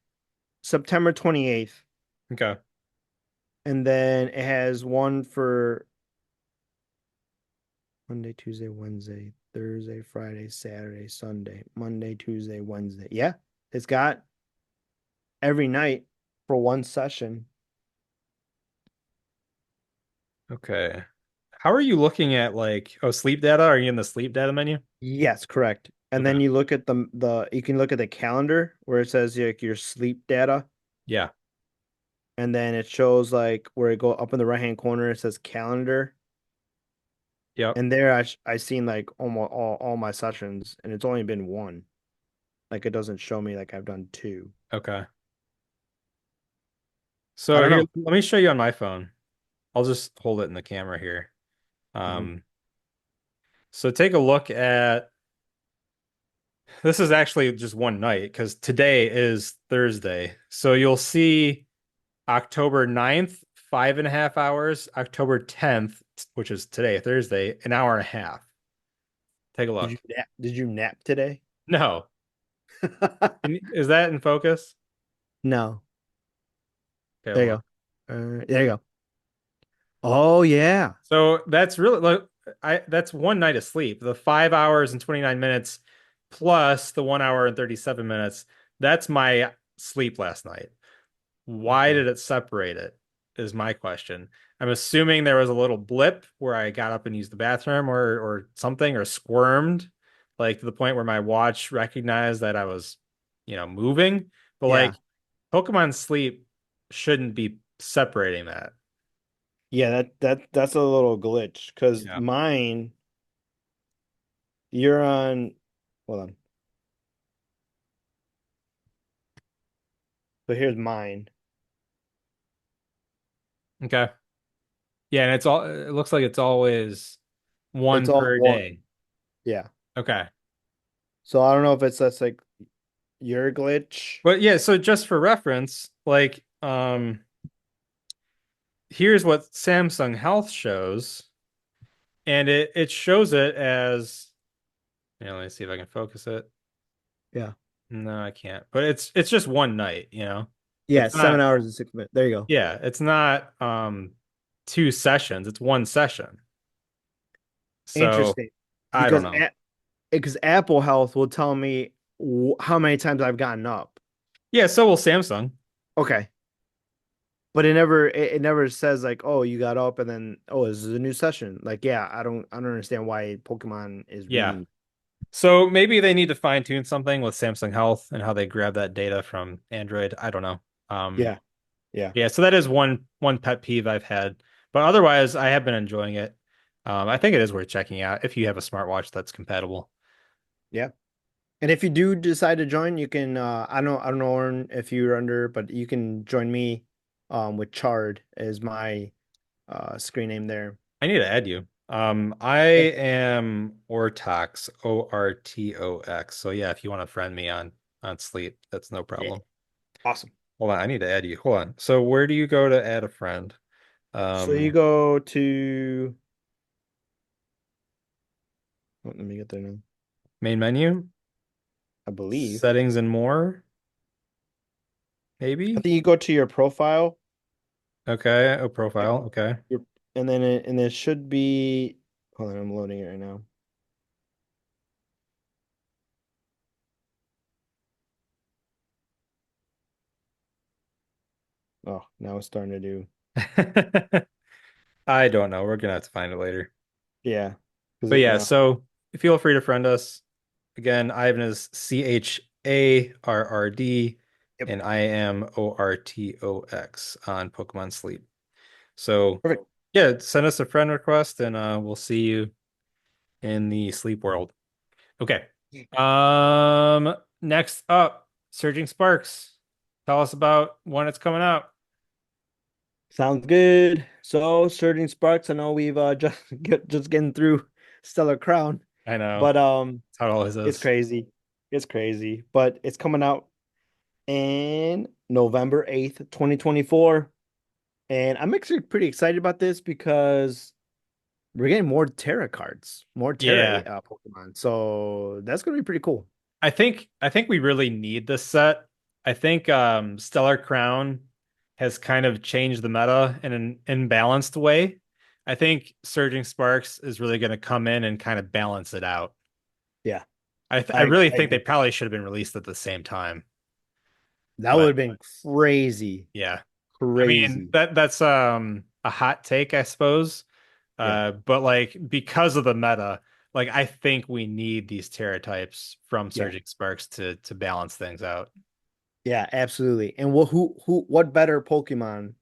September 28th, Okay. and then it has one for Monday, Tuesday, Wednesday, Thursday, Friday, Saturday, Sunday, Monday, Tuesday, Wednesday. Yeah, it's got every night for one session. Okay. How are you looking at like sleep data? Are you in the sleep data menu? Yes, correct. And Okay. then you look at the you can look at the calendar where it says like your sleep data, Yeah. and then it shows like where it go up in the right hand corner it says calendar, Yep. and there I seen like almost all my sessions, and it's only been one. Like it doesn't show me like I've done two. Okay. I So don't here, know. let me show you on my phone. I'll just hold it in the camera here. Mhm. Um, so take a look at this is actually just one night because today is Thursday. So you'll see October 9th, 5.5 hours, October 10th, which is today, Thursday, an hour and a half. Take a look. Did you nap today? No. Is that in focus? No. Okay, There hold you on. go. There you go. Oh yeah. So that's really like that's one night of sleep. The 5 hours and 29 minutes plus the 1 hour and 37 minutes. That's my sleep last night. Why Okay. did it separate it? Is my question. I'm assuming there was a little blip where I got up and used the bathroom or something or squirmed, like to the point where my watch recognized that I was, moving. But Yeah. like Pokemon Sleep shouldn't be separating that. Yeah, that's a little glitch because Yeah. mine, you're on, hold on. So here's mine. Okay. Yeah, and it looks like it's always It's one all per one. day. Yeah. Okay. So I don't know if it's that's like your glitch. But yeah, so just for reference, like here's what Samsung Health shows, and it shows it as let me see if I can focus it. Yeah. No, I can't. But it's just one night. Yeah, It's seven not hours and 6 minutes. There you go. yeah, it's not two sessions, it's one session. So Interesting. I don't Because know. because Apple Health will tell me how many times I've gotten up. Yeah, so will Samsung. Okay. But it never says like, oh, you got up and then oh, this is a new session. Like, yeah, I don't understand why Pokemon is Yeah. reading. So maybe they need to fine tune something with Samsung Health and how they grab that data from Android. I don't know. Um, Yeah. Yeah. yeah, so that is one pet peeve I've had, but otherwise I have been enjoying it. I think it is worth checking out if you have a smartwatch that's compatible. Yeah. And if you do decide to join, you can I don't know Oren, if you're under, but you can join me with Chard as my screen name there. I need to add you. I Yeah. am Ortox, Ortox. So yeah, if you want to friend me on Sleep, that's no Yeah. problem. Awesome. Hold on, I need to add you. Hold on. So where do you go to add a friend? So you Um, go to oh, let me get there now. Main menu? I believe. Settings and more, I maybe. think you go to your profile, Okay, a like profile. Okay. your, and then it should be. Hold on, I'm loading it right now. Oh, now it's starting to do. I don't know. We're gonna have to find it later. Yeah, But because yeah, so feel free to friend us. Again, Ivan is CHARRD yep, and I am ORTOX on Pokemon Sleep. So perfect. yeah, send us a friend request and we'll see you in the sleep world. Okay. Next up, Surging Sparks. Tell us about when it's coming out. Sounds good. So, Surging Sparks. I know we've just getting through Stellar Crown, I know. but That's how it always it's is. crazy. It's crazy, but it's coming out in November 8th, 2024. And I'm actually pretty excited about this because we're getting more Terra cards, more Terra Yeah. Pokemon. So that's gonna be pretty cool. I think we really need this set. I think Stellar Crown has kind of changed the meta in an imbalanced way. I think Surging Sparks is really going to come in and kind of balance it out. Yeah, I really I think they agree. probably should have been released at the same time. That would But have been crazy, yeah. I mean crazy. that's a hot take, I suppose. Yeah, But like because of the meta, like I think we need these Terra types from yeah, Surging Sparks to balance things out. yeah, absolutely. And what better Pokemon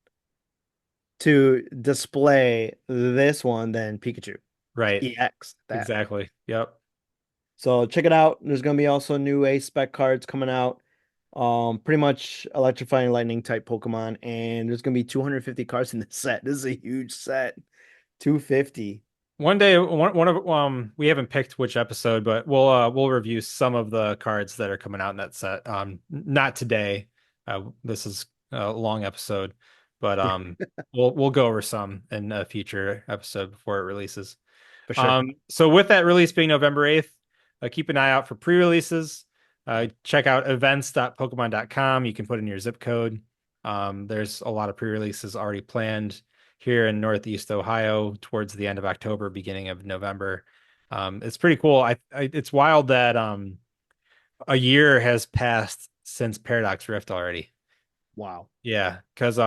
to display this one than Pikachu Right. EX that. Exactly. Yep. So check it out. There's gonna be also new A spec cards coming out. Pretty much electrifying lightning type Pokemon, and there's gonna be 250 cards in this set. This is a huge set. 250. One day, one of we haven't picked which episode, but we'll review some of the cards that are coming out in that set. Not today. This is a long episode, but we'll go over some in a future episode before it releases. For sure. So with that release being November 8th, keep an eye out for pre-releases. Check out events.pokemon.com. You can put in your zip code. There's a lot of pre-releases already planned here in Northeast Ohio towards the end of October, beginning of November. It's pretty cool. It's wild that a year has passed since Paradox Rift already. Wow. Yeah, because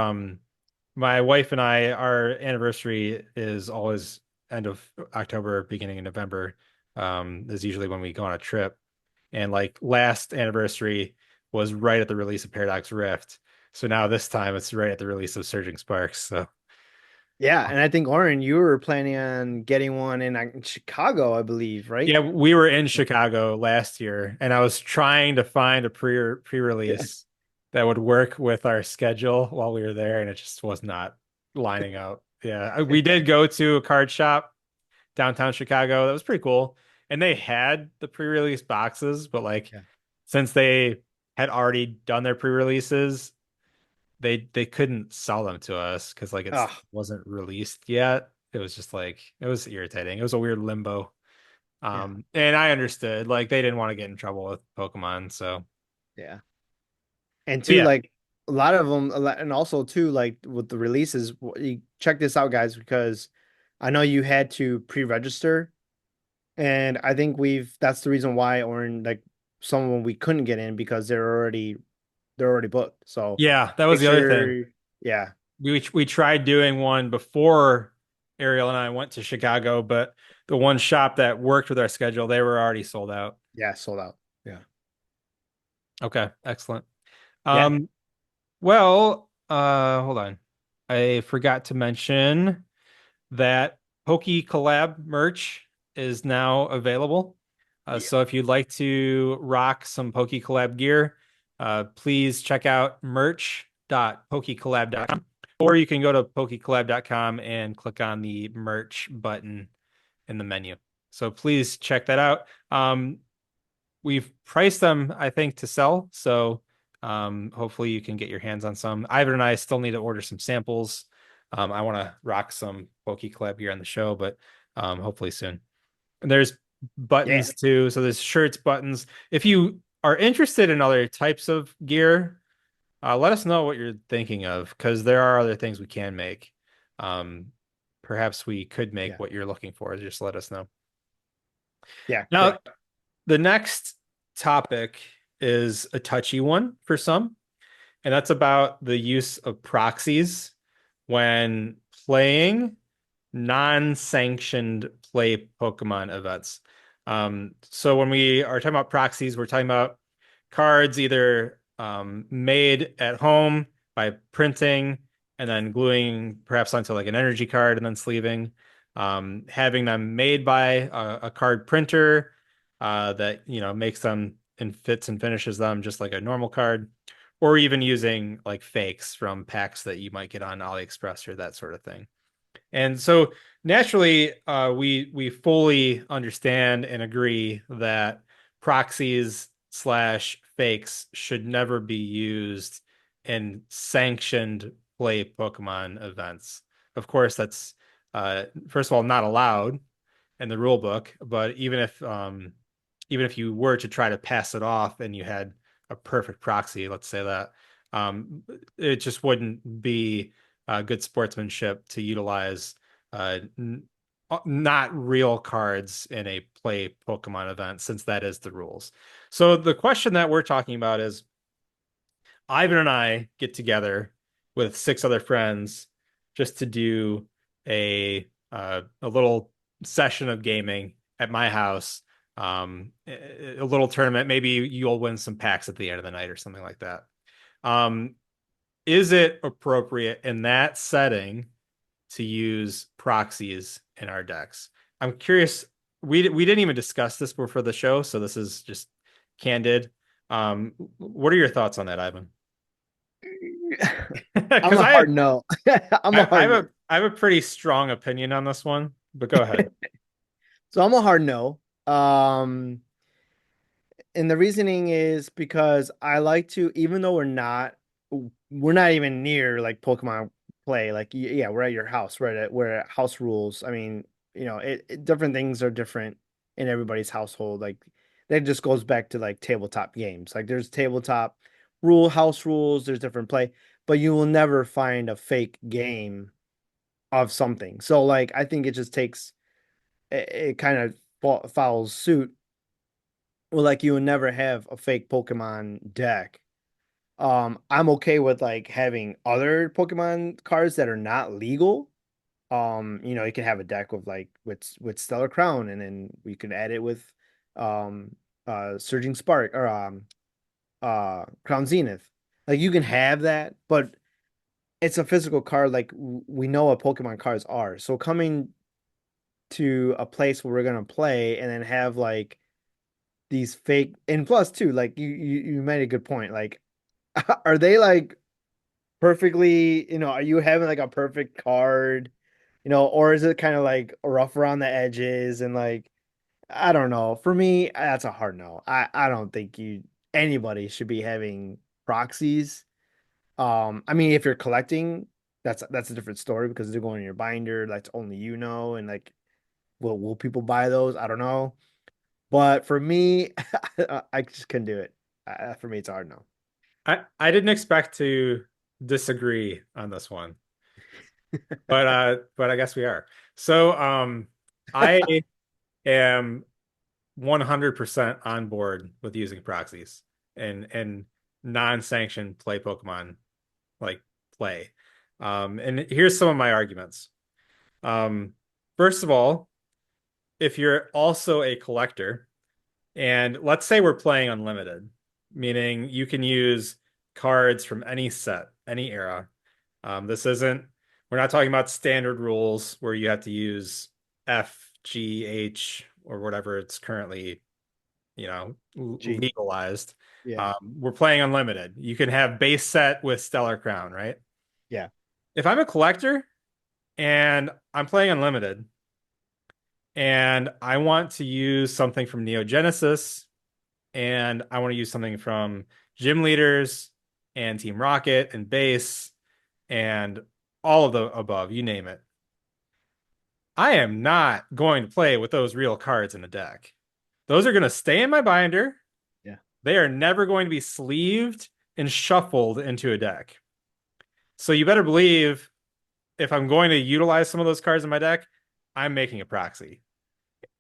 my wife and I, our anniversary is always end of October, beginning of November. Is usually when we go on a trip. And like last anniversary was right at the release of Paradox Rift. So now this time it's right at the release of Surging Sparks. So Yeah, and I think Oren, you were planning on getting one in Chicago, I believe, right? yeah, we were in Chicago last year, and I was trying to find a Yeah. pre-release that would work with our schedule while we were there, and it just was not lining up. Yeah, we did go to a card shop downtown Chicago. That was pretty cool, and they had the pre-release boxes, but like Yeah. since they had already done their pre-releases, they couldn't sell them to us because like it Oh, wasn't released yet. It was just like it was irritating. It was a weird limbo. yeah. And I understood like they didn't want to get in trouble with Pokemon, so Yeah. And but two, yeah. like a lot of them, and also too, like with the releases, you check this out, guys, because I know you had to pre-register, and I think that's the reason why, or like someone we couldn't get in because they're already booked. So Yeah, that was make the other thing. sure, yeah, We tried doing one before Ariel and I went to Chicago, but the one shop that worked with our schedule, they were already sold out. yeah, sold out. Yeah. Okay, excellent. Yeah. Um, hold on. I forgot to mention that Poké Collab merch is now available. Yeah. So if you'd like to rock some Poké Collab gear, please check out merch.pokecollab.com, or you can go to pokecollab.com and click on the merch button in the menu. So please check that out. We've priced them, I think, to sell. So hopefully you can get your hands on some. Ivan and I still need to order some samples. I want to rock some PokeCollab gear on the show, but hopefully soon. And there's Yeah. buttons too. So there's shirts, buttons. If you are interested in other types of gear, let us know what you're thinking of, because there are other things we can make. Um, Perhaps we could make Yeah. what you're looking for. Just let us know. Yeah, Now, correct. the next topic is a touchy one for some, and that's about the use of proxies when playing non-sanctioned play Pokemon events. So when we are talking about proxies, we're talking about cards either made at home by printing and then gluing perhaps onto like an energy card and then sleeving, having them made by a card printer that makes them and fits and finishes them just like a normal card, or even using like fakes from packs that you might get on AliExpress or that sort of thing. And so naturally, we fully understand and agree that proxies slash fakes should never be used in sanctioned play Pokemon events. Of course, that's first of all not allowed in the rule book, but even if you were to try to pass it off and you had a perfect proxy, let's say that, um, it just wouldn't be good sportsmanship to utilize uh, not real cards in a play Pokemon event, since that is the rules. So the question that we're talking about is Ivan and I get together with six other friends just to do a little session of gaming at my house. A little tournament. Maybe you'll win some packs at the end of the night or something like that. Um, is it appropriate in that setting to use proxies in our decks? I'm curious. We didn't even discuss this before the show, so this is just candid. What are your thoughts on that, Ivan? I'm Because a hard no. I'm a hard no. I have a pretty strong opinion on this one, but go ahead. So I'm a hard no. And the reasoning is because I like to, even though we're not even near like Pokemon play. Like, yeah, we're at your house, right? We're at house rules. I mean, different things are different in everybody's household. Like, that just goes back to like tabletop games. Like, there's tabletop house rules, there's different play, but you will never find a fake game of something. So, like, I think it just takes, it kind of follows suit. Well, like, you would never have a fake Pokemon deck. I'm okay with like having other Pokemon cards that are not legal. You can have a deck with like with Stellar Crown, and then we could add it with um Surging Spark or Crown Zenith. Like, you can have that, but it's a physical card like we know what Pokemon cards are. So coming to a place where we're gonna play and then have like these fake, and plus too, like you made a good point. Like, are they like perfectly, are you having like a perfect card, or is it kind of like rough around the edges and like, I don't know. For me, that's a hard no. I don't think anybody should be having proxies. I mean, if you're collecting, that's a different story because they're going in your binder, that's only and like, will people buy those? I don't know. But for me, I just couldn't do it. For me, it's a hard no. I didn't expect to disagree on this one, but I guess we are. So I am 100% on board with using proxies and non-sanctioned play Pokemon like play. And here's some of my arguments. Um, First of all, if you're also a collector, and let's say we're playing unlimited, meaning you can use cards from any set, any era. This isn't, we're not talking about standard rules where you have to use F, G, H, or whatever it's currently, Gee, legalized. yeah, We're playing unlimited. You can have base set with Stellar Crown, right? yeah, If I'm a collector and I'm playing unlimited and I want to use something from Neo Genesis and I want to use something from Gym Leaders and Team Rocket and Base and all of the above, you name it. I am not going to play with those real cards in the deck. Those are going to stay in my binder. yeah. They are never going to be sleeved and shuffled into a deck. So you better believe if I'm going to utilize some of those cards in my deck, I'm making a proxy.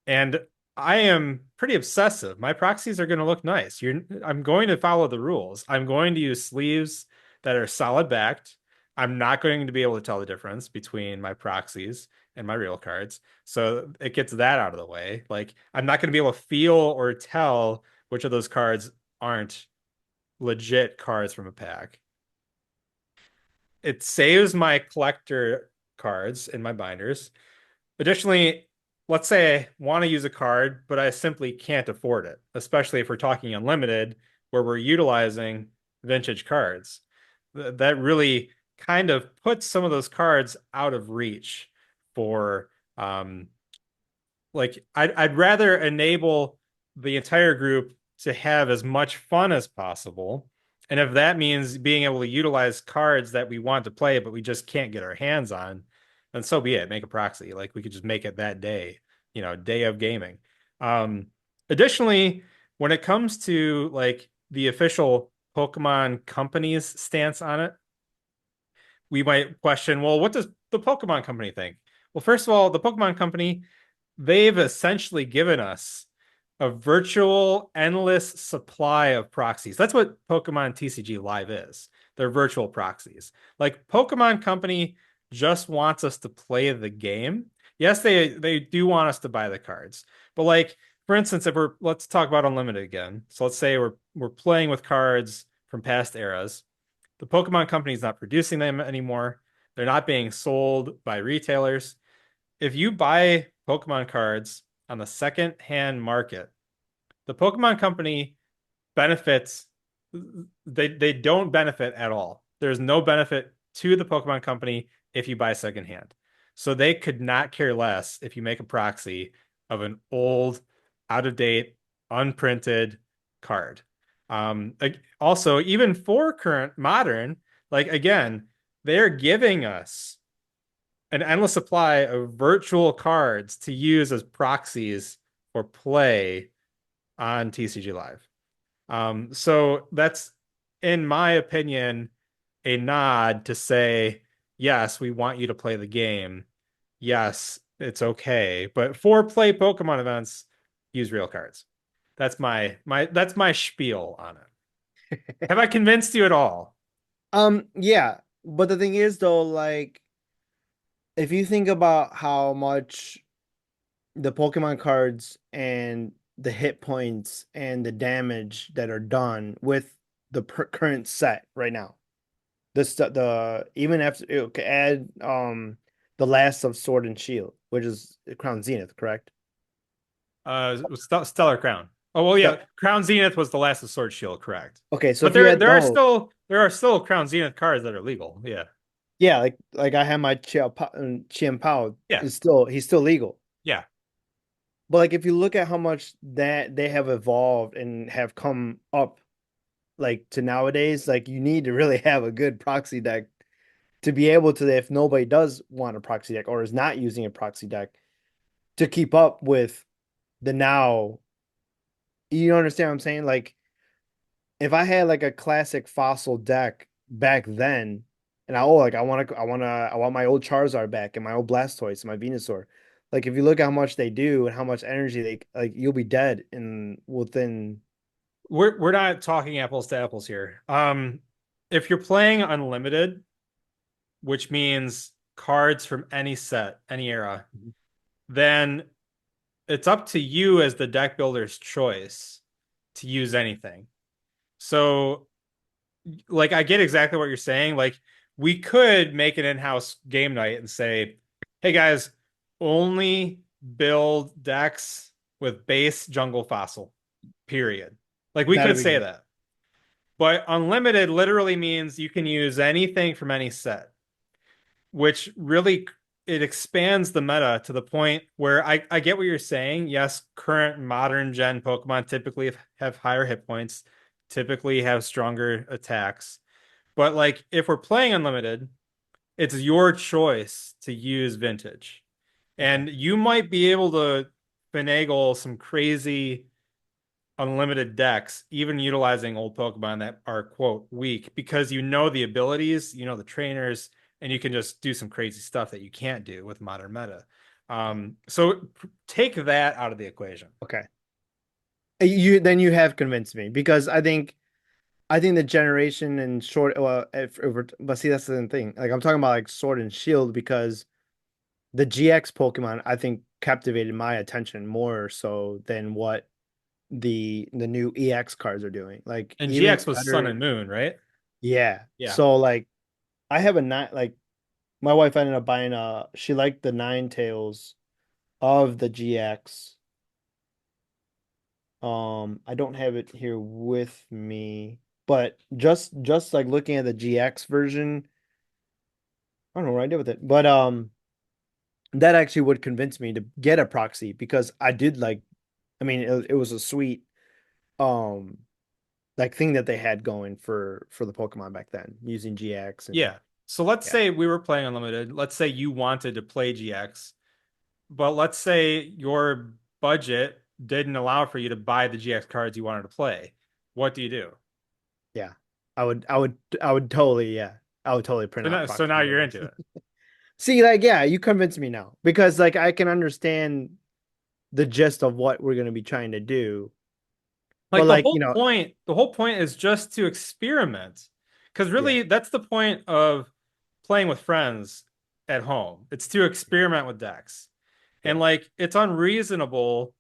And I am pretty obsessive. My proxies are going to look nice. I'm going to follow the rules. I'm going to use sleeves that are solid backed. I'm not going to be able to tell the difference between my proxies and my real cards. So it gets that out of the way. Like I'm not going to be able to feel or tell which of those cards aren't legit cards from a pack. It saves my collector cards in my binders. Additionally, let's say I want to use a card, but I simply can't afford it, especially if we're talking unlimited, where we're utilizing vintage cards. That really kind of puts some of those cards out of reach for like I'd rather enable the entire group to have as much fun as possible. And if that means being able to utilize cards that we want to play, but we just can't get our hands on, then so be it. Make a proxy. Like we could just make it that day, day of gaming. Um, Additionally, when it comes to like the official Pokemon company's stance on it, we might question, well, what does the Pokemon company think? Well, first of all, the Pokemon company, they've essentially given us a virtual endless supply of proxies. That's what Pokemon TCG Live is. They're virtual proxies. Like Pokemon Company just wants us to play the game. Yes, they do want us to buy the cards. But like for instance, if let's talk about Unlimited again. So let's say we're playing with cards from past eras. The Pokemon Company is not producing them anymore. They're not being sold by retailers. If you buy Pokemon cards on the second-hand market, the Pokemon Company benefits they don't benefit at all. There's no benefit to the Pokemon Company if you buy secondhand. So they could not care less if you make a proxy of an old, out of date, unprinted card. Also, even for current modern, like again, they're giving us an endless supply of virtual cards to use as proxies for play on TCG Live. So that's, in my opinion, a nod to say, yes, we want you to play the game. Yes, it's okay. But for play Pokemon events, use real cards. That's my spiel on it. Have I convinced you at all? Yeah, but the thing is though, like if you think about how much the Pokemon cards and the hit points and the damage that are done with the current set right now. The even after it could add the last of Sword and Shield, which is Crown Zenith, correct? Stellar Crown. Oh well, yeah. So Crown Zenith was the last of Sword Shield, correct? okay, so But if you there had there are those, still Crown Zenith cards that are legal. Yeah, yeah, like I have my Chien Pao yeah, is still he's still legal. yeah. But like if you look at how much that they have evolved and have come up like to nowadays, like you need to really have a good proxy deck to be able to, if nobody does want a proxy deck or is not using a proxy deck, to keep up with the now. You understand what I'm saying? Like if I had like a classic fossil deck back then, and I want my old Charizard back and my old Blastoise and my Venusaur. Like if you look at how much they do and how much energy they like, you'll be dead in within. We're not talking apples to apples here. If you're playing unlimited, which means cards from any set, any era, then it's up to you as the deck builder's choice to use anything. So, like, I get exactly what you're saying. Like, we could make an in-house game night and say, hey guys, only build decks with base jungle fossil, period. Like, we That'd could be say good. that. But unlimited literally means you can use anything from any set, which really it expands the meta to the point where I get what you're saying. Yes, current modern gen Pokemon typically have higher hit points, typically have stronger attacks. But like if we're playing unlimited, it's your choice to use vintage. Okay. And you might be able to finagle some crazy unlimited decks, even utilizing old Pokemon that are quote weak, because you know the abilities, you know the trainers, and you can just do some crazy stuff that you can't do with modern meta. So take that out of the equation. Okay. You have convinced me because I think the generation and short well but see that's the thing. Like I'm talking about like Sword and Shield because the GX Pokemon I think captivated my attention more so than what the new EX cards are doing. Like And even GX was Sun better, and Moon, right? yeah. Yeah. So like I have a nine like my wife ended up buying a she liked the Nine Tails of the GX. I don't have it here with me, but just like looking at the GX version, I don't know what I did with it, but that actually would convince me to get a proxy because I did like, I mean, it was a sweet um like thing that they had going for the Pokemon back then using GX and Yeah. So let's yeah, say we were playing unlimited. Let's say you wanted to play GX, but let's say your budget didn't allow for you to buy the GX cards you wanted to play. What do you do? yeah. I would totally yeah, I would totally print out So proxy now you're cards. into it. See, like yeah, you convinced me now because like I can understand the gist of what we're going to be trying to do. But Like like, the whole point is just to experiment. Because yeah, really, that's the point of playing with friends at home. It's to experiment with decks. And yeah, like, it's unreasonable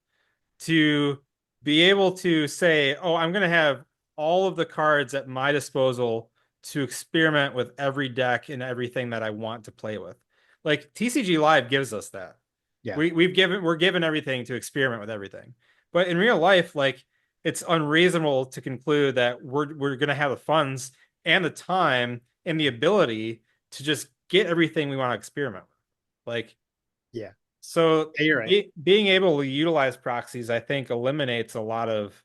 to be able to say, oh, I'm going to have all of the cards at my disposal to experiment with every deck and everything that I want to play with. Like TCG Live gives us that. yeah, We're given everything to experiment with everything. But in real life, like it's unreasonable to conclude that we're going to have the funds and the time and the ability to just get everything we want to experiment with. Like yeah. so Yeah, you're right. being able to utilize proxies, I think, eliminates a lot of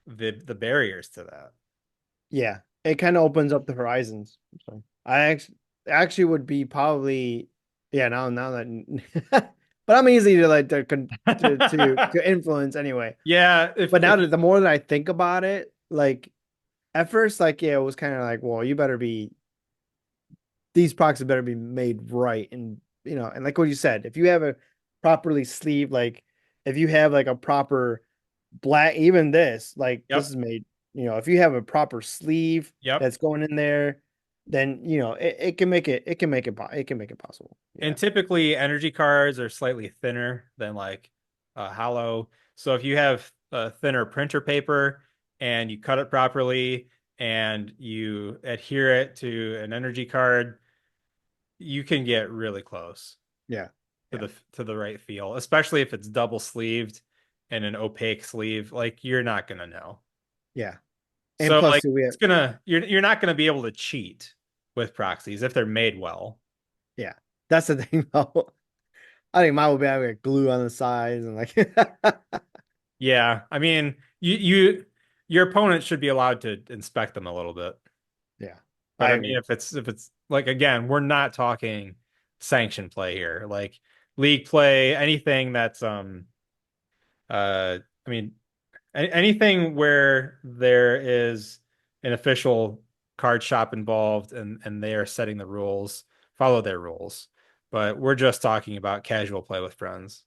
the barriers to that. Yeah, it kind of opens up the horizons. So I actually would be probably yeah now that but I'm easy to like to influence anyway. Yeah, But now that the more that I think about it, like at first, like yeah, it was kind of like, well, you better be these proxies better be made right, and and like what you said, if you have a properly sleeved, like if you have like a proper black, even this, like this yep, is made, if you have a proper sleeve yep. that's going in there, then it can make it possible. And Yeah. typically, energy cards are slightly thinner than like hollow. So if you have a thinner printer paper and you cut it properly and you adhere it to an energy card, you can get really close Yeah. to Yeah. the right feel, especially if it's double sleeved and an opaque sleeve. Like you're not gonna know. Yeah. And So plus like too, we have it's gonna you're not gonna be able to cheat with proxies if they're made well. yeah, that's the thing though. I think mine will be having like glue on the sides and like Yeah, I mean you your opponent should be allowed to inspect them a little bit. yeah, But I I mean agree. if it's like again, we're not talking sanction play here. Like league play, anything that's I mean anything where there is an official card shop involved and they are setting the rules, follow their rules. But we're just talking about casual play with friends.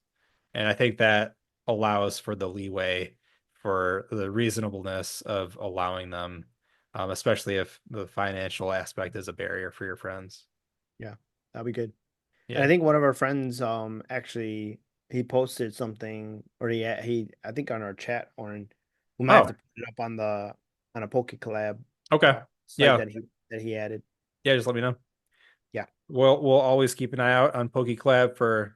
And I think that allows for the leeway for the reasonableness of allowing them, especially if the financial aspect is a barrier for your friends. Yeah, that'll be good. And I Yeah. think one of our friends actually he posted something or he I think on our chat or we might have Oh, to put it up on a Poké Collab okay. site Yeah. that he added. Yeah, just let me know. Yeah. We'll always keep an eye out on PokeCollab for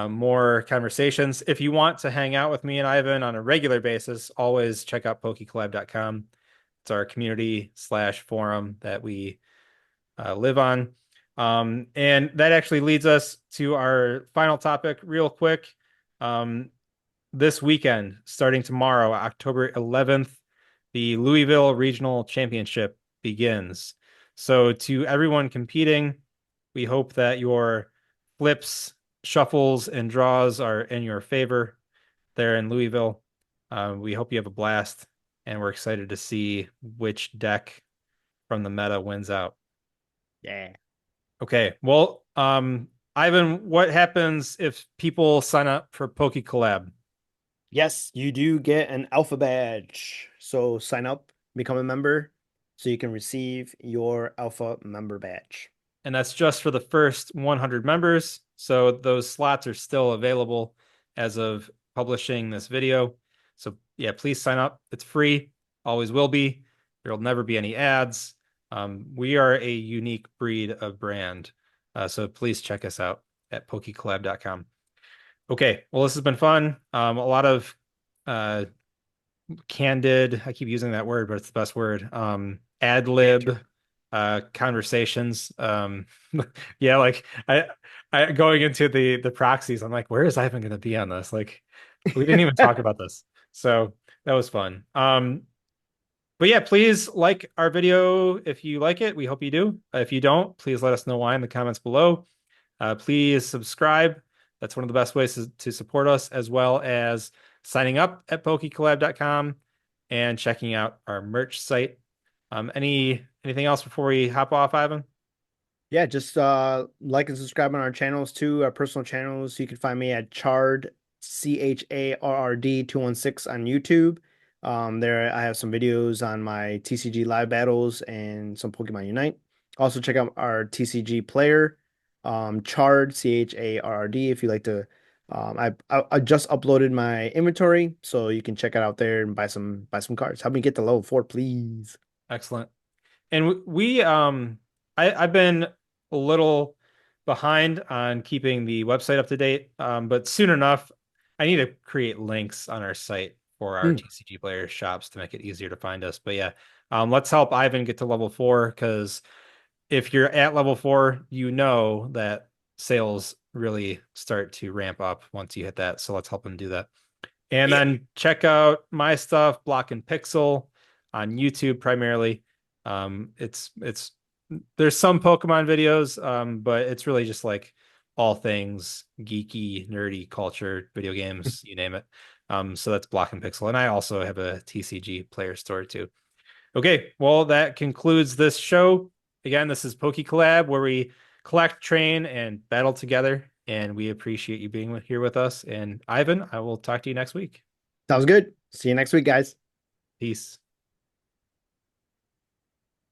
more conversations. If you want to hang out with me and Ivan on a regular basis, always check out PokeCollab.com. It's our community slash forum that we live on. And that actually leads us to our final topic, real quick. Um, this weekend, starting tomorrow, October 11th, the Louisville Regional Championship begins. So, to everyone competing, we hope that your flips, shuffles, and draws are in your favor there in Louisville. We hope you have a blast, and we're excited to see which deck from the meta wins out. Yeah. Okay, well, Ivan, what happens if people sign up for PokeCollab? Yes, you do get an alpha badge. So sign up, become a member, so you can receive your alpha member badge. And that's just for the first 100 members. So those slots are still available as of publishing this video. So yeah, please sign up. It's free, always will be. There'll never be any ads. We are a unique breed of brand. So please check us out at PokeCollab.com. Okay, well, this has been fun. A lot of uh, candid, I keep using that word, but it's the best word. Ad lib Banter. conversations. Yeah, like I going into the proxies, I'm like, where is Ivan gonna be on this? Like, we didn't even talk about this. So that was fun. But yeah, please like our video if you like it. We hope you do. If you don't, please let us know why in the comments below. Please subscribe. That's one of the best ways to support us, as well as signing up at PokeCollab.com and checking out our merch site. Anything else before we hop off, Ivan? Yeah, just like and subscribe on our channels too, our personal channels. You can find me at Chard CHARRD 216 on YouTube. There I have some videos on my TCG live battles and some Pokemon Unite. Also check out our TCG player, Chard CHARRD if you like to. I just uploaded my inventory, so you can check it out there and buy some cards. Help me get to level 4, please. Excellent. And I've been a little behind on keeping the website up to date, but soon enough, I need to create links on our site for our Mm. TCG player shops to make it easier to find us. But yeah, let's help Ivan get to level 4, because if you're at level 4, you know that sales really start to ramp up once you hit that. So let's help him do that. And Yeah. then check out my stuff, Block and Pixel, on YouTube primarily. It's there's some Pokemon videos, but it's really just like all things geeky, nerdy culture, video games, you name it. So that's Block and Pixel. And I also have a TCG player store too. Okay, well, that concludes this show. Again, this is Poke Collab, where we collect, train, and battle together. And we appreciate you being here with us. And Ivan, I will talk to you next week. Sounds good. See you next week, guys. Peace.